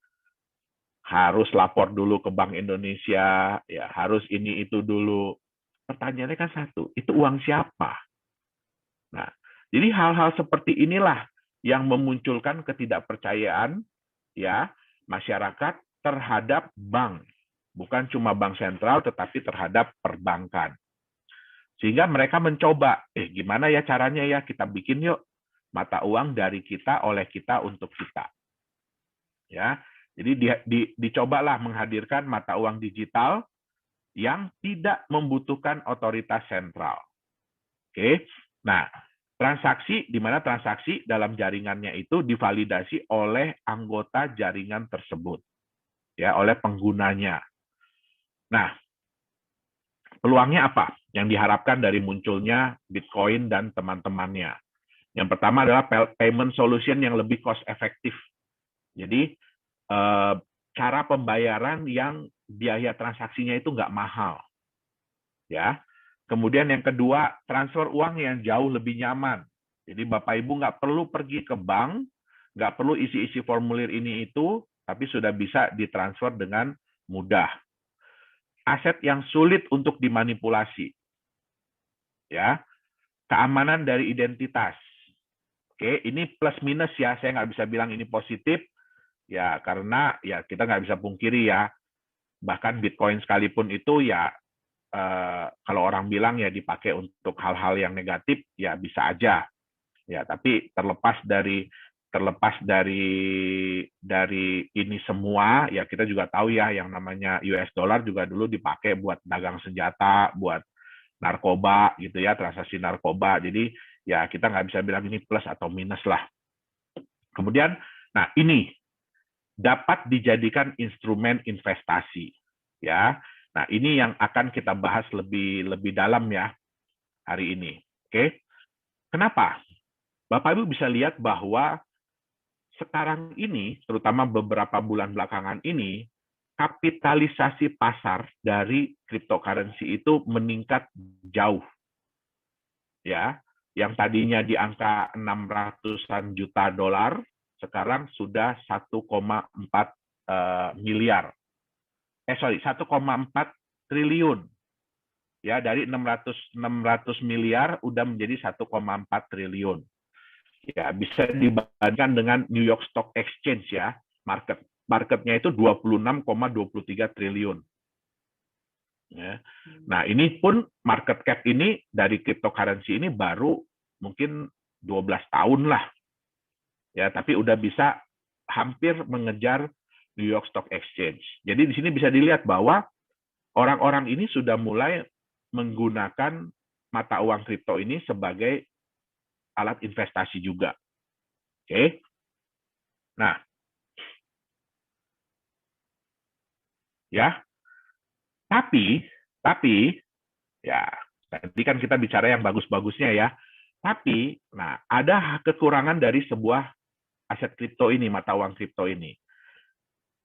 harus lapor dulu ke Bank Indonesia, ya harus ini itu dulu. Pertanyaannya kan satu, itu uang siapa? Nah, jadi hal-hal seperti inilah yang memunculkan ketidakpercayaan ya masyarakat terhadap bank, bukan cuma bank sentral tetapi terhadap perbankan. Sehingga mereka mencoba, gimana ya caranya ya, kita bikin yuk mata uang dari kita, oleh kita, untuk kita. Ya, jadi dicobalah menghadirkan mata uang digital yang tidak membutuhkan otoritas sentral. Oke, nah transaksi di mana transaksi dalam jaringannya itu divalidasi oleh anggota jaringan tersebut, ya, oleh penggunanya. Nah, peluangnya apa yang diharapkan dari munculnya Bitcoin dan teman-temannya? Yang pertama adalah payment solution yang lebih cost efektif. Jadi cara pembayaran yang biaya transaksinya itu nggak mahal, ya. Kemudian yang kedua, transfer uang yang jauh lebih nyaman. Jadi Bapak Ibu nggak perlu pergi ke bank, nggak perlu isi-isi formulir ini itu, tapi sudah bisa ditransfer dengan mudah. Aset yang sulit untuk dimanipulasi, ya, keamanan dari identitas. Oke, ini plus minus ya, saya nggak bisa bilang ini positif, ya karena ya kita nggak bisa pungkiri ya, bahkan Bitcoin sekalipun itu ya kalau orang bilang ya dipakai untuk hal-hal yang negatif ya bisa aja, ya tapi terlepas dari ini semua ya kita juga tahu ya yang namanya US dollar juga dulu dipakai buat dagang senjata, buat narkoba gitu ya, transaksi narkoba. Jadi ya kita nggak bisa bilang ini plus atau minus lah. Kemudian, nah ini dapat dijadikan instrumen investasi, ya. Nah ini yang akan kita bahas lebih dalam ya hari ini. Oke, kenapa? Bapak Ibu bisa lihat bahwa sekarang ini, terutama beberapa bulan belakangan ini, kapitalisasi pasar dari cryptocurrency itu meningkat jauh, ya. Yang tadinya di angka 600-an juta dolar, sekarang sudah 1,4 miliar. 1,4 triliun. Ya, dari 600 miliar udah menjadi 1,4 triliun. Ya, bisa dibandingkan dengan New York Stock Exchange ya, marketnya itu 26,23 triliun. Ya. Nah, ini pun market cap ini dari cryptocurrency ini baru mungkin 12 tahun lah. Ya, tapi udah bisa hampir mengejar New York Stock Exchange. Jadi di sini bisa dilihat bahwa orang-orang ini sudah mulai menggunakan mata uang kripto ini sebagai alat investasi juga. Oke. Nah, ya. Tapi ya, tadi kan kita bicara yang bagus-bagusnya ya. Tapi, nah, ada kekurangan dari sebuah aset kripto ini, mata uang kripto ini.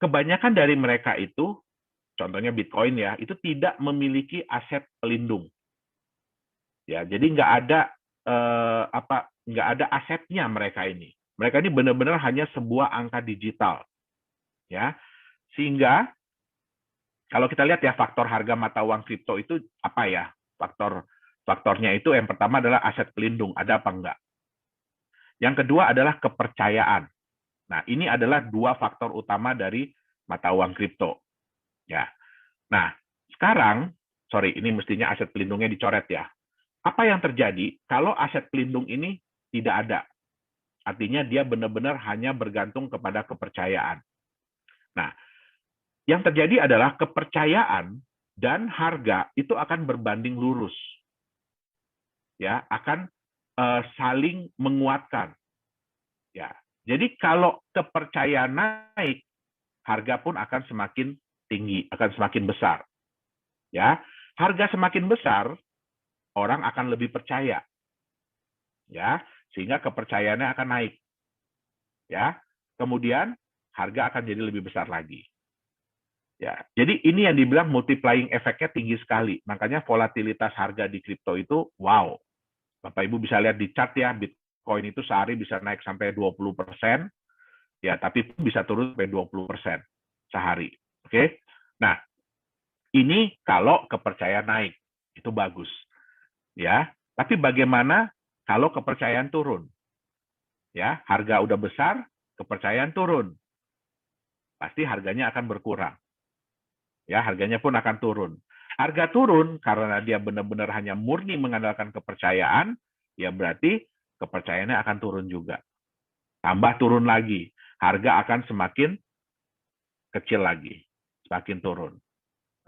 Kebanyakan dari mereka itu, contohnya Bitcoin ya, itu tidak memiliki aset pelindung. Ya, jadi nggak ada asetnya mereka ini. Mereka ini benar-benar hanya sebuah angka digital, ya. Sehingga kalau kita lihat ya faktor harga mata uang kripto itu apa ya? Faktornya itu yang pertama adalah aset pelindung, ada apa enggak? Yang kedua adalah kepercayaan. Nah, ini adalah dua faktor utama dari mata uang kripto. Ya. Nah, sekarang, ini mestinya aset pelindungnya dicoret ya. Apa yang terjadi kalau aset pelindung ini tidak ada? Artinya dia benar-benar hanya bergantung kepada kepercayaan. Nah, yang terjadi adalah kepercayaan dan harga itu akan berbanding lurus. Ya, akan saling menguatkan. Ya. Jadi kalau kepercayaan naik, harga pun akan semakin tinggi, akan semakin besar. Ya, harga semakin besar, orang akan lebih percaya. Ya, sehingga kepercayaannya akan naik. Ya. Kemudian harga akan jadi lebih besar lagi. Ya, jadi ini yang dibilang multiplying efeknya tinggi sekali. Makanya volatilitas harga di kripto itu wow. Bapak Ibu bisa lihat di chart ya, Bitcoin itu sehari bisa naik sampai 20%, ya tapi pun bisa turun sampai 20% sehari. Oke. Nah, ini kalau kepercayaan naik, itu bagus. Ya, tapi bagaimana kalau kepercayaan turun? Ya, harga udah besar, kepercayaan turun. Pasti harganya akan berkurang. Ya, harganya pun akan turun. Harga turun karena dia benar-benar hanya murni mengandalkan kepercayaan, ya berarti kepercayaannya akan turun juga. Tambah turun lagi, harga akan semakin kecil lagi, semakin turun.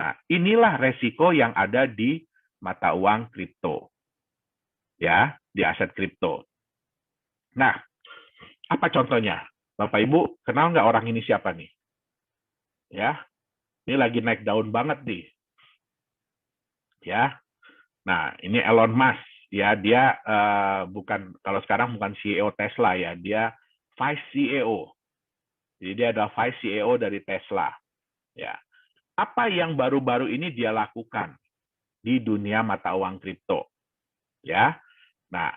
Nah, inilah resiko yang ada di mata uang kripto. Ya, di aset kripto. Nah, apa contohnya? Bapak Ibu, kenal nggak orang ini siapa nih? Ya, ini lagi naik daun banget nih. Ya, nah ini Elon Musk. Ya, dia kalau sekarang bukan CEO Tesla ya, dia Vice CEO. Jadi dia adalah Vice CEO dari Tesla. Ya, apa yang baru-baru ini dia lakukan di dunia mata uang kripto? Ya, nah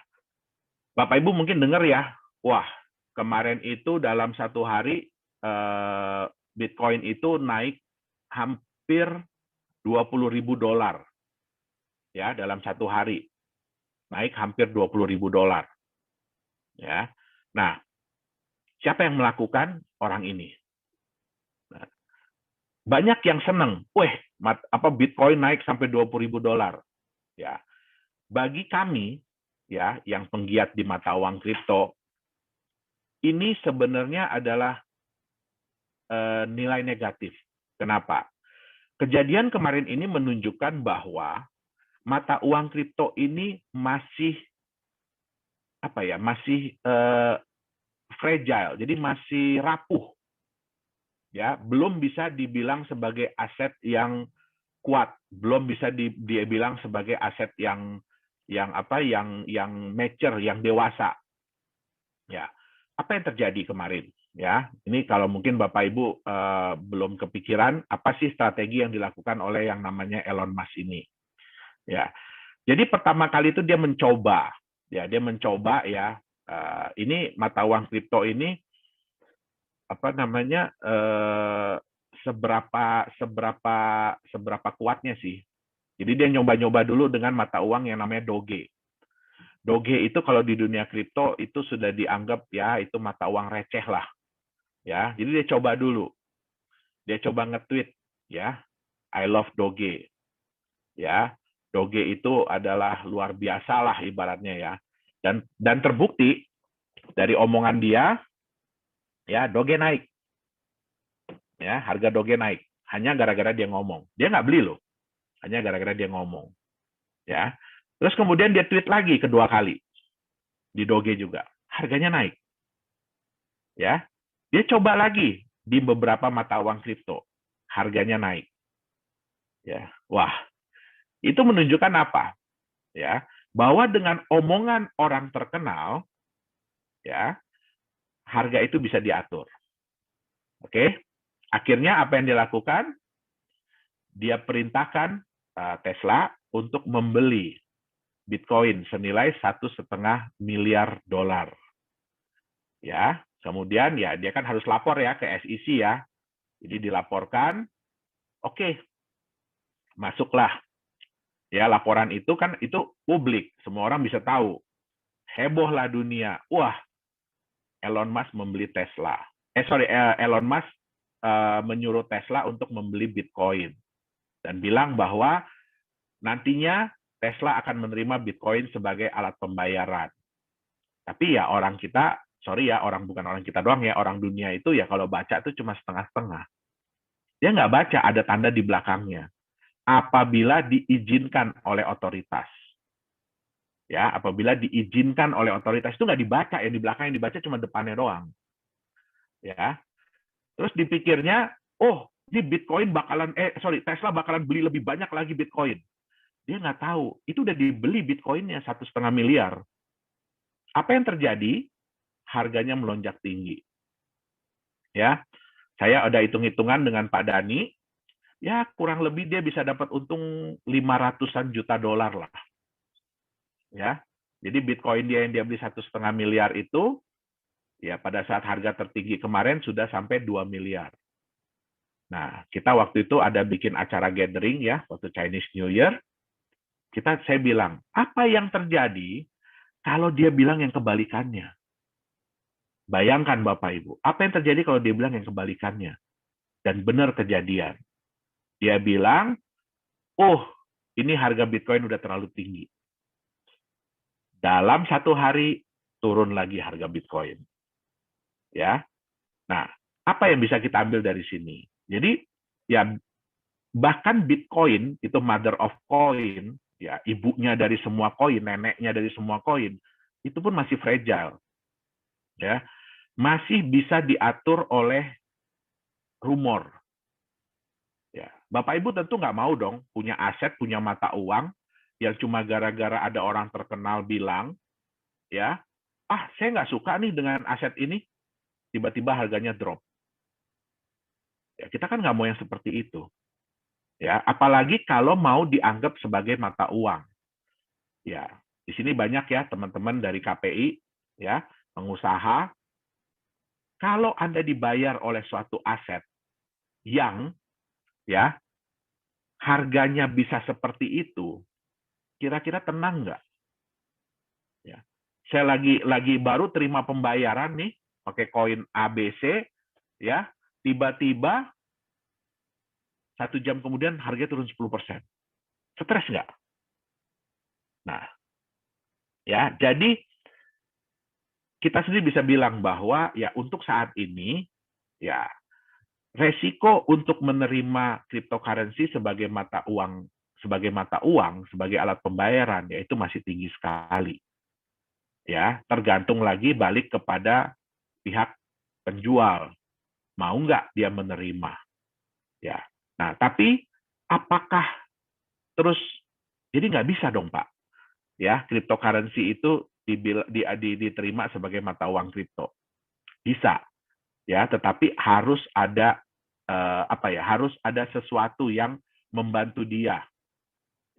Bapak Ibu mungkin dengar ya, wah kemarin itu dalam satu hari Bitcoin itu naik hampir $20.000 ya dalam satu hari, naik hampir $20.000 ya. Nah, siapa yang melakukan? Orang ini. Nah, banyak yang seneng, Bitcoin naik sampai $20.000 ya. Bagi kami ya yang penggiat di mata uang kripto, ini sebenarnya adalah nilai negatif. Kenapa? Kejadian kemarin ini menunjukkan bahwa mata uang kripto ini masih fragile, jadi masih rapuh, ya, belum bisa dibilang sebagai aset yang kuat, belum bisa dibilang sebagai aset yang mature, yang dewasa, ya. Apa yang terjadi kemarin? Ya, ini kalau mungkin Bapak Ibu belum kepikiran apa sih strategi yang dilakukan oleh yang namanya Elon Musk ini. Ya, jadi pertama kali itu dia mencoba ini mata uang kripto ini seberapa kuatnya sih. Jadi dia nyoba-nyoba dulu dengan mata uang yang namanya Doge. Doge itu kalau di dunia kripto itu sudah dianggap ya itu mata uang receh lah. Ya, jadi dia coba dulu. Dia coba nge-tweet ya, I love Doge. Ya, Doge itu adalah luar biasa lah ibaratnya ya. Dan terbukti dari omongan dia ya, Doge naik. Ya, harga Doge naik hanya gara-gara dia ngomong. Dia nggak beli loh. Hanya gara-gara dia ngomong. Ya. Terus kemudian dia tweet lagi kedua kali. Di Doge juga. Harganya naik. Ya. Dia coba lagi di beberapa mata uang kripto, harganya naik. Ya, wah, itu menunjukkan apa? Ya, bahwa dengan omongan orang terkenal, ya, harga itu bisa diatur. Oke, akhirnya apa yang dilakukan? Dia perintahkan Tesla untuk membeli Bitcoin senilai $1,5 miliar. Ya, kemudian ya dia kan harus lapor ya ke SEC ya. Jadi dilaporkan, oke, masuklah. Ya, laporan itu kan itu publik, semua orang bisa tahu. Hebohlah dunia. Wah, Elon Musk membeli Tesla. Elon Musk menyuruh Tesla untuk membeli Bitcoin dan bilang bahwa nantinya Tesla akan menerima Bitcoin sebagai alat pembayaran. Tapi ya bukan orang kita doang ya, orang dunia itu ya kalau baca itu cuma setengah-setengah. Dia nggak baca ada tanda di belakangnya. Apabila diizinkan oleh otoritas. Ya, apabila diizinkan oleh otoritas itu nggak dibaca, yang di belakang yang dibaca cuma depannya doang. Ya. Terus dipikirnya, ini Bitcoin Tesla bakalan beli lebih banyak lagi Bitcoin. Dia nggak tahu, itu udah dibeli Bitcoinnya $1,5 miliar. Apa yang terjadi? Harganya melonjak tinggi. Ya, saya ada hitung-hitungan dengan Pak Dani, ya kurang lebih dia bisa dapat untung $500-an juta lah. Ya, jadi Bitcoin dia yang dia beli $1,5 miliar itu, ya pada saat harga tertinggi kemarin sudah sampai 2 miliar. Nah, kita waktu itu ada bikin acara gathering ya, waktu Chinese New Year. Saya bilang, apa yang terjadi kalau dia bilang yang kebalikannya? Bayangkan Bapak Ibu, apa yang terjadi kalau dia bilang yang kebalikannya? Dan benar kejadian. Dia bilang, ini harga Bitcoin udah terlalu tinggi. Dalam satu hari, turun lagi harga Bitcoin. Ya, nah, apa yang bisa kita ambil dari sini? Jadi, ya bahkan Bitcoin, itu mother of coin, ya ibunya dari semua koin, neneknya dari semua koin, itu pun masih fragile. Ya, masih bisa diatur oleh rumor. Ya, Bapak Ibu tentu nggak mau dong punya aset, punya mata uang yang cuma gara-gara ada orang terkenal bilang, ya, saya nggak suka nih dengan aset ini, tiba-tiba harganya drop. Ya, kita kan nggak mau yang seperti itu. Ya, apalagi kalau mau dianggap sebagai mata uang. Ya, di sini banyak ya teman-teman dari KPI, ya, pengusaha. kalau Anda dibayar oleh suatu aset yang ya harganya bisa seperti itu, kira-kira tenang nggak? Ya. Saya lagi baru terima pembayaran nih pakai koin ABC, ya, tiba-tiba 1 jam kemudian harga turun 10%. Stres nggak? Nah, ya, jadi kita sendiri bisa bilang bahwa ya untuk saat ini ya resiko untuk menerima cryptocurrency sebagai mata uang, sebagai alat pembayaran, yaitu masih tinggi sekali. Ya, tergantung lagi balik kepada pihak penjual, mau nggak dia menerima. Ya, nah tapi apakah terus jadi nggak bisa dong Pak? Ya, cryptocurrency itu diterima sebagai mata uang kripto. Bisa, ya, tetapi harus ada harus ada sesuatu yang membantu dia.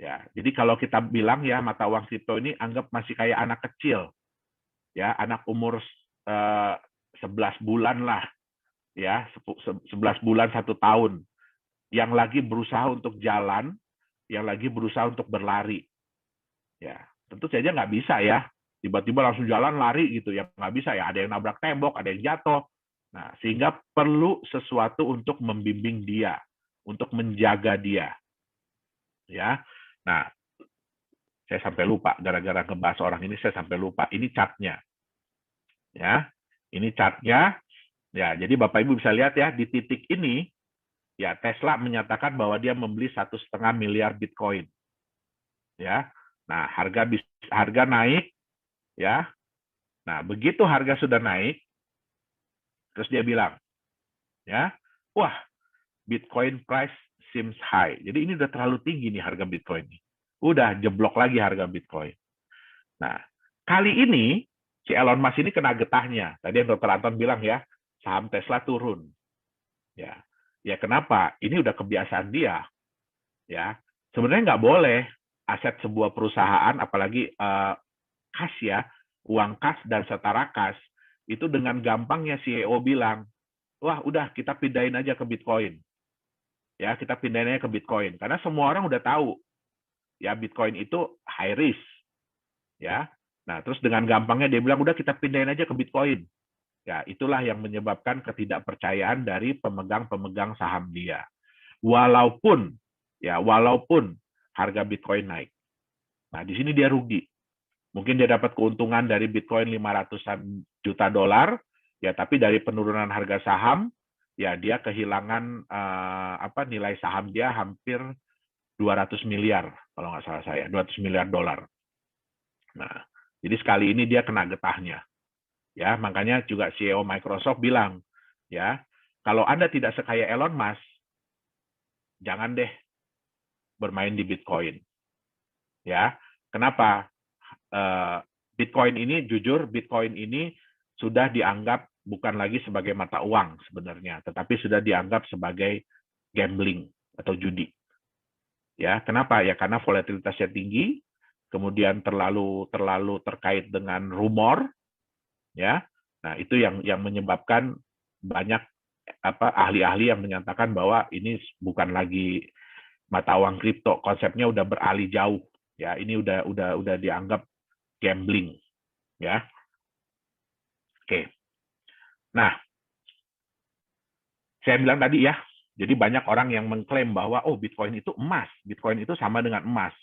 Ya, jadi kalau kita bilang ya mata uang kripto ini anggap masih kayak anak kecil, ya, anak umur 11 bulan lah, ya, 11 bulan 1 tahun, yang lagi berusaha untuk jalan, yang lagi berusaha untuk berlari. Ya, tentu saja nggak bisa ya, tiba-tiba langsung jalan lari gitu ya, nggak bisa ya, ada yang nabrak tembok, ada yang jatuh. Nah, sehingga perlu sesuatu untuk membimbing dia, untuk menjaga dia. Ya, nah, saya sampai lupa, gara-gara ngebahas orang ini saya sampai lupa, ini chartnya. Ya, ini chartnya. Ya, jadi Bapak Ibu bisa lihat ya, di titik ini, ya Tesla menyatakan bahwa dia membeli 1,5 miliar Bitcoin. Ya, nah harga naik, ya. Nah, begitu harga sudah naik, terus dia bilang, ya, wah, Bitcoin price seems high. Jadi ini udah terlalu tinggi nih harga Bitcoin ini. Udah jeblok lagi harga Bitcoin. Nah, kali ini si Elon Musk ini kena getahnya. Tadi yang Dr. Anton bilang ya, saham Tesla turun. Ya, ya kenapa? Ini udah kebiasaan dia. Ya, sebenarnya nggak boleh aset sebuah perusahaan, apalagi kas ya, uang kas dan setara kas, itu dengan gampangnya CEO bilang, wah udah kita pindahin aja ke Bitcoin. Ya, kita pindahin aja ke Bitcoin. Karena semua orang udah tahu, ya Bitcoin itu high risk. Ya, nah terus dengan gampangnya dia bilang, udah kita pindahin aja ke Bitcoin. Ya, itulah yang menyebabkan ketidakpercayaan dari pemegang-pemegang saham dia. Walaupun harga Bitcoin naik. Nah, di sini dia rugi. Mungkin dia dapat keuntungan dari Bitcoin 500-an juta dolar, ya tapi dari penurunan harga saham, ya dia kehilangan nilai saham dia hampir 200 miliar, kalau nggak salah saya, 200 miliar dolar. Nah, jadi sekali ini dia kena getahnya. Ya, makanya juga CEO Microsoft bilang, ya, kalau Anda tidak sekaya Elon Musk, jangan deh bermain di Bitcoin. Ya, kenapa? Bitcoin ini, jujur, Bitcoin ini sudah dianggap bukan lagi sebagai mata uang sebenarnya, tetapi sudah dianggap sebagai gambling atau judi. Ya, kenapa? Ya karena volatilitasnya tinggi, kemudian terlalu terkait dengan rumor, ya. Nah, itu yang menyebabkan banyak ahli-ahli yang menyatakan bahwa ini bukan lagi mata uang kripto, konsepnya udah beralih jauh. Ya, ini udah dianggap gambling, ya. Oke. Nah, saya bilang tadi ya, jadi banyak orang yang mengklaim bahwa oh Bitcoin itu emas, Bitcoin itu sama dengan emas.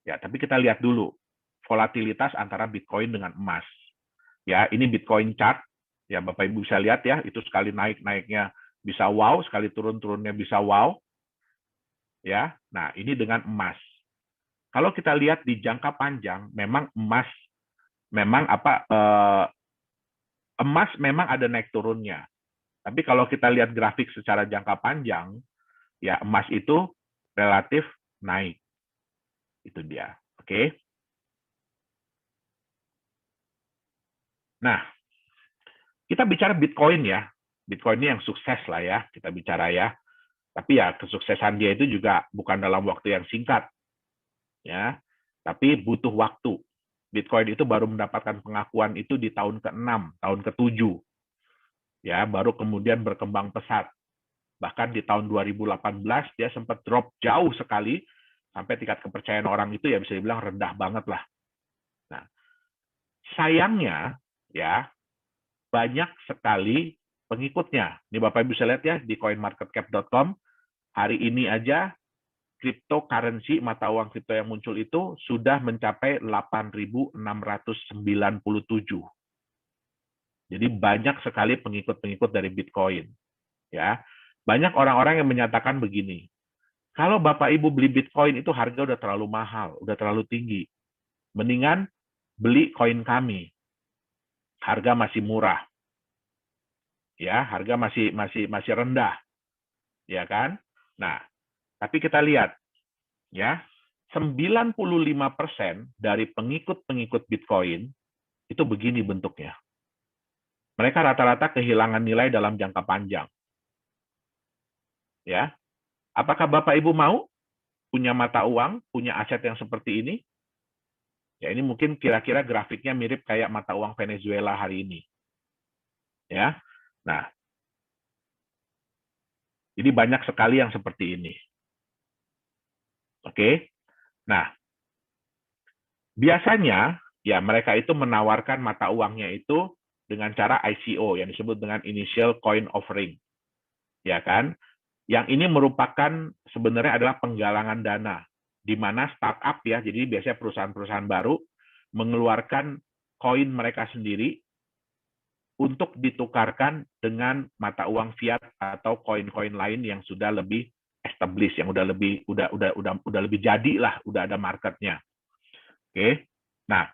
Ya, tapi kita lihat dulu volatilitas antara Bitcoin dengan emas. Ya, ini Bitcoin chart. Ya, Bapak Ibu bisa lihat ya, itu sekali naiknya bisa wow, sekali turunnya bisa wow. Ya, nah ini dengan emas. Kalau kita lihat di jangka panjang, memang emas emas memang ada naik turunnya. Tapi kalau kita lihat grafik secara jangka panjang, ya emas itu relatif naik. Itu dia. Oke. Nah, kita bicara Bitcoin ya. Bitcoin ini yang sukses lah ya, kita bicara ya. Tapi ya kesuksesan dia itu juga bukan dalam waktu yang singkat. Ya. Tapi butuh waktu. Bitcoin itu baru mendapatkan pengakuan itu di tahun ke-6, tahun ke-7. ya, baru kemudian berkembang pesat. Bahkan di tahun 2018 dia sempat drop jauh sekali, sampai tingkat kepercayaan orang itu ya bisa dibilang rendah banget lah. Nah, sayangnya ya banyak sekali pengikutnya. Ini Bapak Ibu bisa lihat ya di coinmarketcap.com, hari ini aja cryptocurrency, mata uang kripto yang muncul itu sudah mencapai 8.697. Jadi banyak sekali pengikut-pengikut dari Bitcoin. Ya, banyak orang-orang yang menyatakan begini, kalau Bapak Ibu beli Bitcoin itu harga udah terlalu mahal, udah terlalu tinggi. Mendingan beli koin kami. Harga masih murah. Ya, harga masih rendah. Ya kan? Nah, tapi kita lihat ya, 95% dari pengikut-pengikut Bitcoin itu begini bentuknya. Mereka rata-rata kehilangan nilai dalam jangka panjang. Ya. Apakah Bapak Ibu mau punya mata uang, punya aset yang seperti ini? Ya, ini mungkin kira-kira grafiknya mirip kayak mata uang Venezuela hari ini. Ya. Nah, jadi banyak sekali yang seperti ini. Oke. Nah, biasanya ya mereka itu menawarkan mata uangnya itu dengan cara ICO yang disebut dengan Initial Coin Offering. Ya kan? Yang ini merupakan sebenarnya adalah penggalangan dana, di mana startup ya, jadi biasanya perusahaan-perusahaan baru mengeluarkan koin mereka sendiri untuk ditukarkan dengan mata uang fiat atau koin-koin lain yang sudah lebih established, yang udah lebih jadi lah, udah ada marketnya. Oke, nah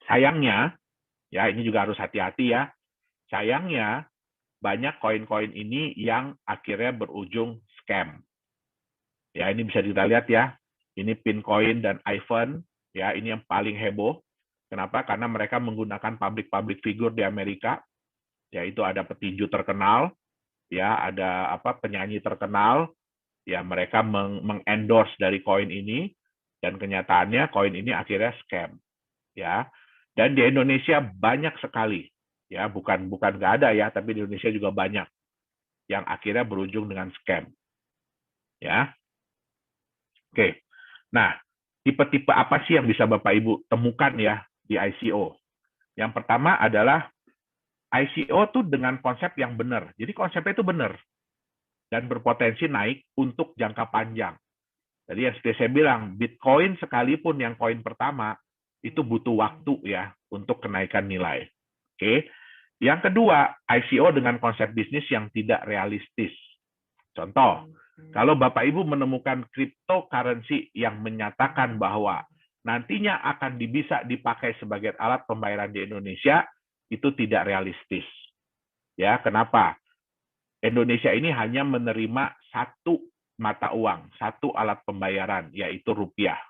sayangnya ya ini juga harus hati-hati ya. Sayangnya banyak koin-koin ini yang akhirnya berujung scam. Ya, ini bisa kita lihat ya. Ini Pincoin dan Ivan, ya, ini yang paling heboh. Kenapa? Karena mereka menggunakan public figure di Amerika. Yaitu ada petinju terkenal, ya, ada penyanyi terkenal, ya mereka mengendorse dari koin ini dan kenyataannya koin ini akhirnya scam. Ya. Dan di Indonesia banyak sekali, ya, bukan nggak ada ya, tapi di Indonesia juga banyak yang akhirnya berujung dengan scam. Ya. Oke. Nah, tipe-tipe apa sih yang bisa Bapak Ibu temukan ya di ICO? Yang pertama adalah ICO tuh dengan konsep yang benar. Jadi konsepnya itu benar dan berpotensi naik untuk jangka panjang. Jadi yang seperti saya bilang, Bitcoin sekalipun yang koin pertama itu butuh waktu ya untuk kenaikan nilai. Oke. Yang kedua, ICO dengan konsep bisnis yang tidak realistis. Contoh, kalau Bapak Ibu menemukan cryptocurrency yang menyatakan bahwa nantinya akan bisa dipakai sebagai alat pembayaran di Indonesia, itu tidak realistis. Ya, kenapa? Indonesia ini hanya menerima satu mata uang, satu alat pembayaran, yaitu rupiah.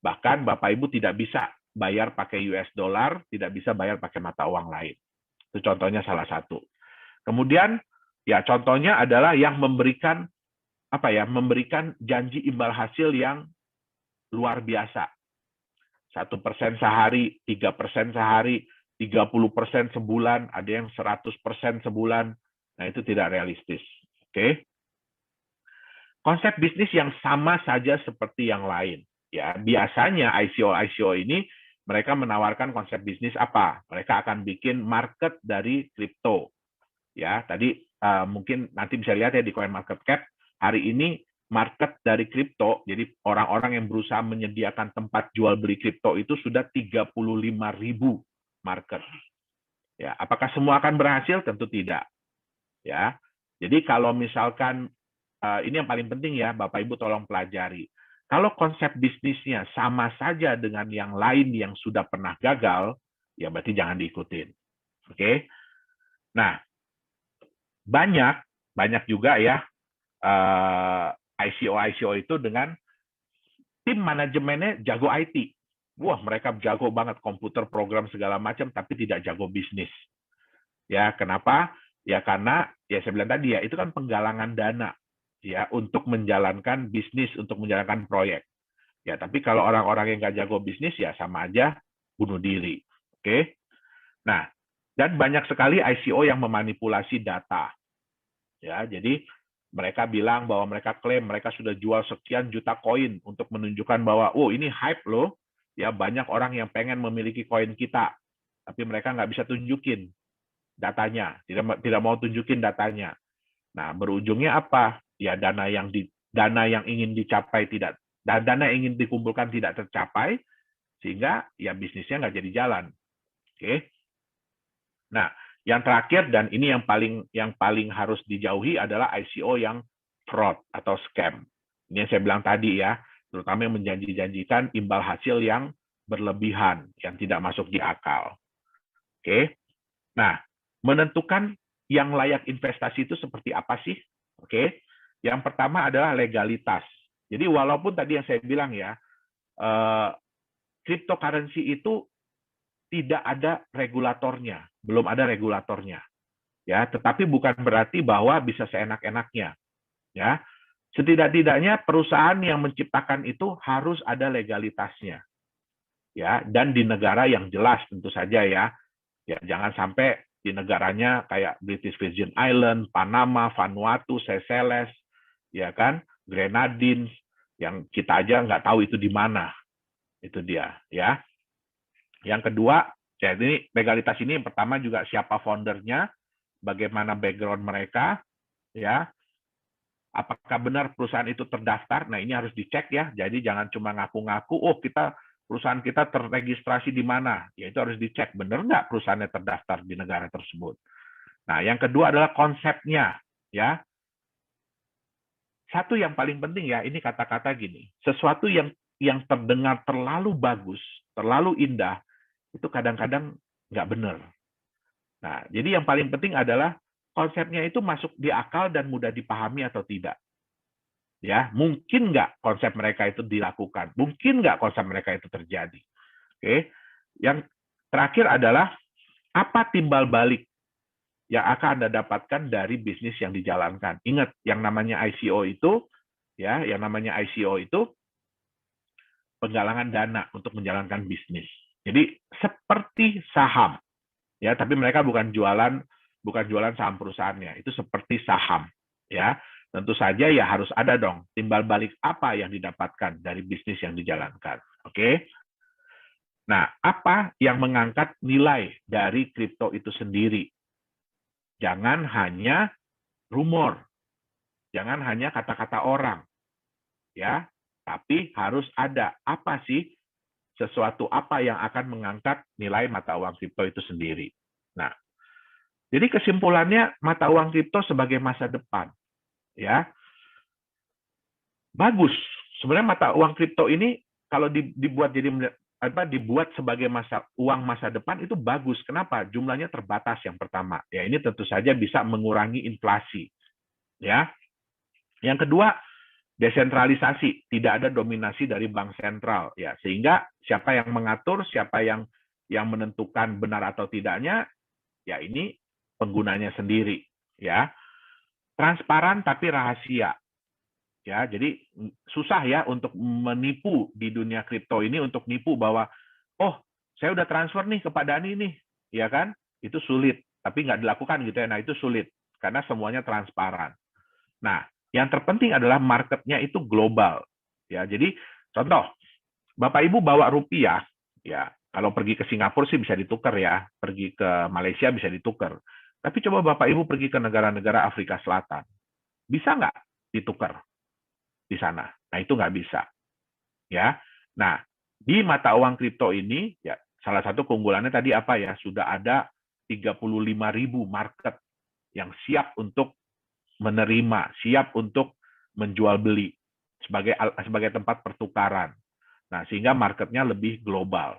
Bahkan Bapak Ibu tidak bisa bayar pakai US dollar, tidak bisa bayar pakai mata uang lain. Itu contohnya salah satu. Kemudian, ya contohnya adalah yang memberikan janji imbal hasil yang luar biasa. 1% sehari, 3% sehari, 30% sebulan, ada yang 100% sebulan. Nah, itu tidak realistis. Oke. Konsep bisnis yang sama saja seperti yang lain. Ya, biasanya ICO ini mereka menawarkan konsep bisnis apa? Mereka akan bikin market dari kripto. Ya, tadi mungkin nanti bisa lihat ya di CoinMarketCap, hari ini market dari kripto, jadi orang-orang yang berusaha menyediakan tempat jual beli kripto itu sudah 35.000 market. Ya, apakah semua akan berhasil? Tentu tidak. Ya, jadi kalau misalkan ini yang paling penting ya, Bapak Ibu tolong pelajari. Kalau konsep bisnisnya sama saja dengan yang lain yang sudah pernah gagal, ya berarti jangan diikutin. Oke? Nah, banyak juga ya ICO itu dengan tim manajemennya jago IT. Wah, mereka jago banget komputer, program segala macam, tapi tidak jago bisnis. Ya, kenapa? Ya karena ya saya bilang tadi ya, itu kan penggalangan dana ya untuk menjalankan bisnis, untuk menjalankan proyek. Ya, tapi kalau orang-orang yang nggak jago bisnis ya sama aja bunuh diri. Oke? Nah, Dan banyak sekali ICO yang memanipulasi data. Ya, jadi mereka bilang bahwa mereka klaim mereka sudah jual sekian juta koin untuk menunjukkan bahwa, oh ini hype loh, ya banyak orang yang pengen memiliki koin kita, tapi mereka nggak bisa tunjukin datanya, tidak mau tunjukin datanya. Nah, berujungnya apa? Ya dana yang ingin dicapai tidak, dana yang ingin dikumpulkan tidak tercapai, sehingga ya bisnisnya nggak jadi jalan. Oke. Nah, yang terakhir dan ini yang paling harus dijauhi adalah ICO yang fraud atau scam. Ini yang saya bilang tadi ya, terutama yang menjanji-janjikan imbal hasil yang berlebihan, yang tidak masuk di akal. Oke. Nah, menentukan yang layak investasi itu seperti apa sih? Oke. Yang pertama adalah legalitas. Jadi walaupun tadi yang saya bilang ya, cryptocurrency itu tidak ada regulatornya, belum ada regulatornya, ya. Tetapi bukan berarti bahwa bisa seenak-enaknya, ya. Setidak-tidaknya perusahaan yang menciptakan itu harus ada legalitasnya, ya, dan di negara yang jelas tentu saja ya. Ya, jangan sampai di negaranya kayak British Virgin Island, Panama, Vanuatu, Seychelles, ya kan, Grenadines, yang kita aja nggak tahu itu di mana, itu dia, ya. Yang kedua, ya ini legalitas ini yang pertama juga siapa foundernya, bagaimana background mereka, ya, apakah benar perusahaan itu terdaftar. Nah ini harus dicek ya. Jadi jangan cuma ngaku-ngaku, oh perusahaan kita terregistrasi di mana, ya itu harus dicek benar nggak perusahaannya terdaftar di negara tersebut. Nah yang kedua adalah konsepnya, ya. Satu yang paling penting ya, ini kata-kata gini, sesuatu yang terdengar terlalu bagus, terlalu indah, itu kadang-kadang nggak benar. Nah, jadi yang paling penting adalah konsepnya itu masuk di akal dan mudah dipahami atau tidak. Ya, mungkin nggak konsep mereka itu dilakukan, mungkin nggak konsep mereka itu terjadi. Oke, yang terakhir adalah apa timbal balik yang akan Anda dapatkan dari bisnis yang dijalankan. Ingat, yang namanya ICO itu, ya, yang namanya ICO itu penggalangan dana untuk menjalankan bisnis. Jadi seperti saham, ya, tapi mereka bukan jualan saham perusahaannya, itu seperti saham, ya. Tentu saja ya harus ada dong timbal balik apa yang didapatkan dari bisnis yang dijalankan. Oke. Nah, apa yang mengangkat nilai dari kripto itu sendiri? Jangan hanya rumor, jangan hanya kata-kata orang, ya, tapi harus ada apa sih sesuatu apa yang akan mengangkat nilai mata uang kripto itu sendiri. Nah, jadi kesimpulannya mata uang kripto sebagai masa depan, ya, bagus. Sebenarnya mata uang kripto ini kalau dibuat sebagai uang masa depan itu bagus. Kenapa? Jumlahnya terbatas yang pertama. Ya, ini tentu saja bisa mengurangi inflasi. Ya. Yang kedua, desentralisasi, tidak ada dominasi dari bank sentral, ya, sehingga siapa yang mengatur, siapa yang menentukan benar atau tidaknya, ya ini penggunanya sendiri, ya. Transparan tapi rahasia, ya. Jadi susah ya untuk menipu di dunia kripto ini, untuk nipu bahwa oh saya udah transfer nih kepada Ani nih, ya kan? Itu sulit, tapi nggak dilakukan gitu ya. Nah itu sulit karena semuanya transparan. Nah, yang terpenting adalah marketnya itu global, ya. Jadi contoh, Bapak Ibu bawa rupiah, ya. Kalau pergi ke Singapura sih bisa ditukar ya, pergi ke Malaysia bisa ditukar. Tapi coba Bapak Ibu pergi ke negara-negara Afrika Selatan, bisa nggak ditukar di sana? Nah itu nggak bisa, ya. Nah di mata uang kripto ini, ya salah satu keunggulannya tadi apa ya? Sudah ada 35.000 market yang siap untuk menerima, siap untuk menjual beli sebagai tempat pertukaran. Nah, sehingga marketnya lebih global.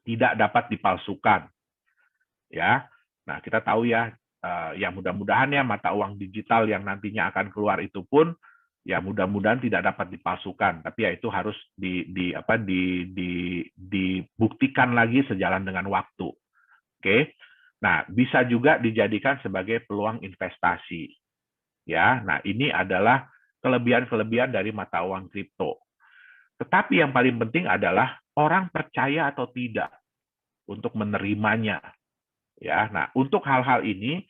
Tidak dapat dipalsukan. Ya. Nah, kita tahu ya, ya mudah-mudahan ya mata uang digital yang nantinya akan keluar itu pun ya mudah-mudahan tidak dapat dipalsukan, tapi ya itu harus dibuktikan lagi sejalan dengan waktu. Oke. Nah, bisa juga dijadikan sebagai peluang investasi. Ya, nah ini adalah kelebihan-kelebihan dari mata uang kripto. Tetapi yang paling penting adalah orang percaya atau tidak untuk menerimanya. Ya, nah untuk hal-hal ini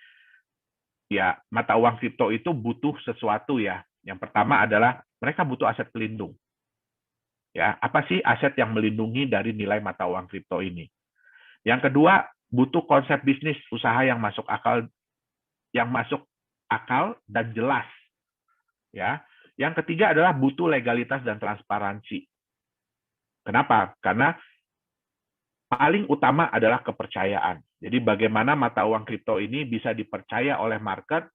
ya mata uang kripto itu butuh sesuatu ya. Yang pertama adalah mereka butuh aset pelindung. Ya, apa sih aset yang melindungi dari nilai mata uang kripto ini? Yang kedua, butuh konsep bisnis usaha yang masuk akal dan jelas. Ya. Yang ketiga adalah butuh legalitas dan transparansi. Kenapa? Karena paling utama adalah kepercayaan. Jadi bagaimana mata uang kripto ini bisa dipercaya oleh market,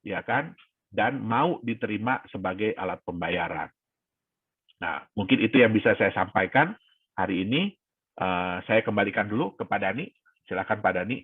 ya kan, dan mau diterima sebagai alat pembayaran. Nah, mungkin itu yang bisa saya sampaikan hari ini. Saya kembalikan dulu ke Pak Dhani. Silakan Pak Dhani.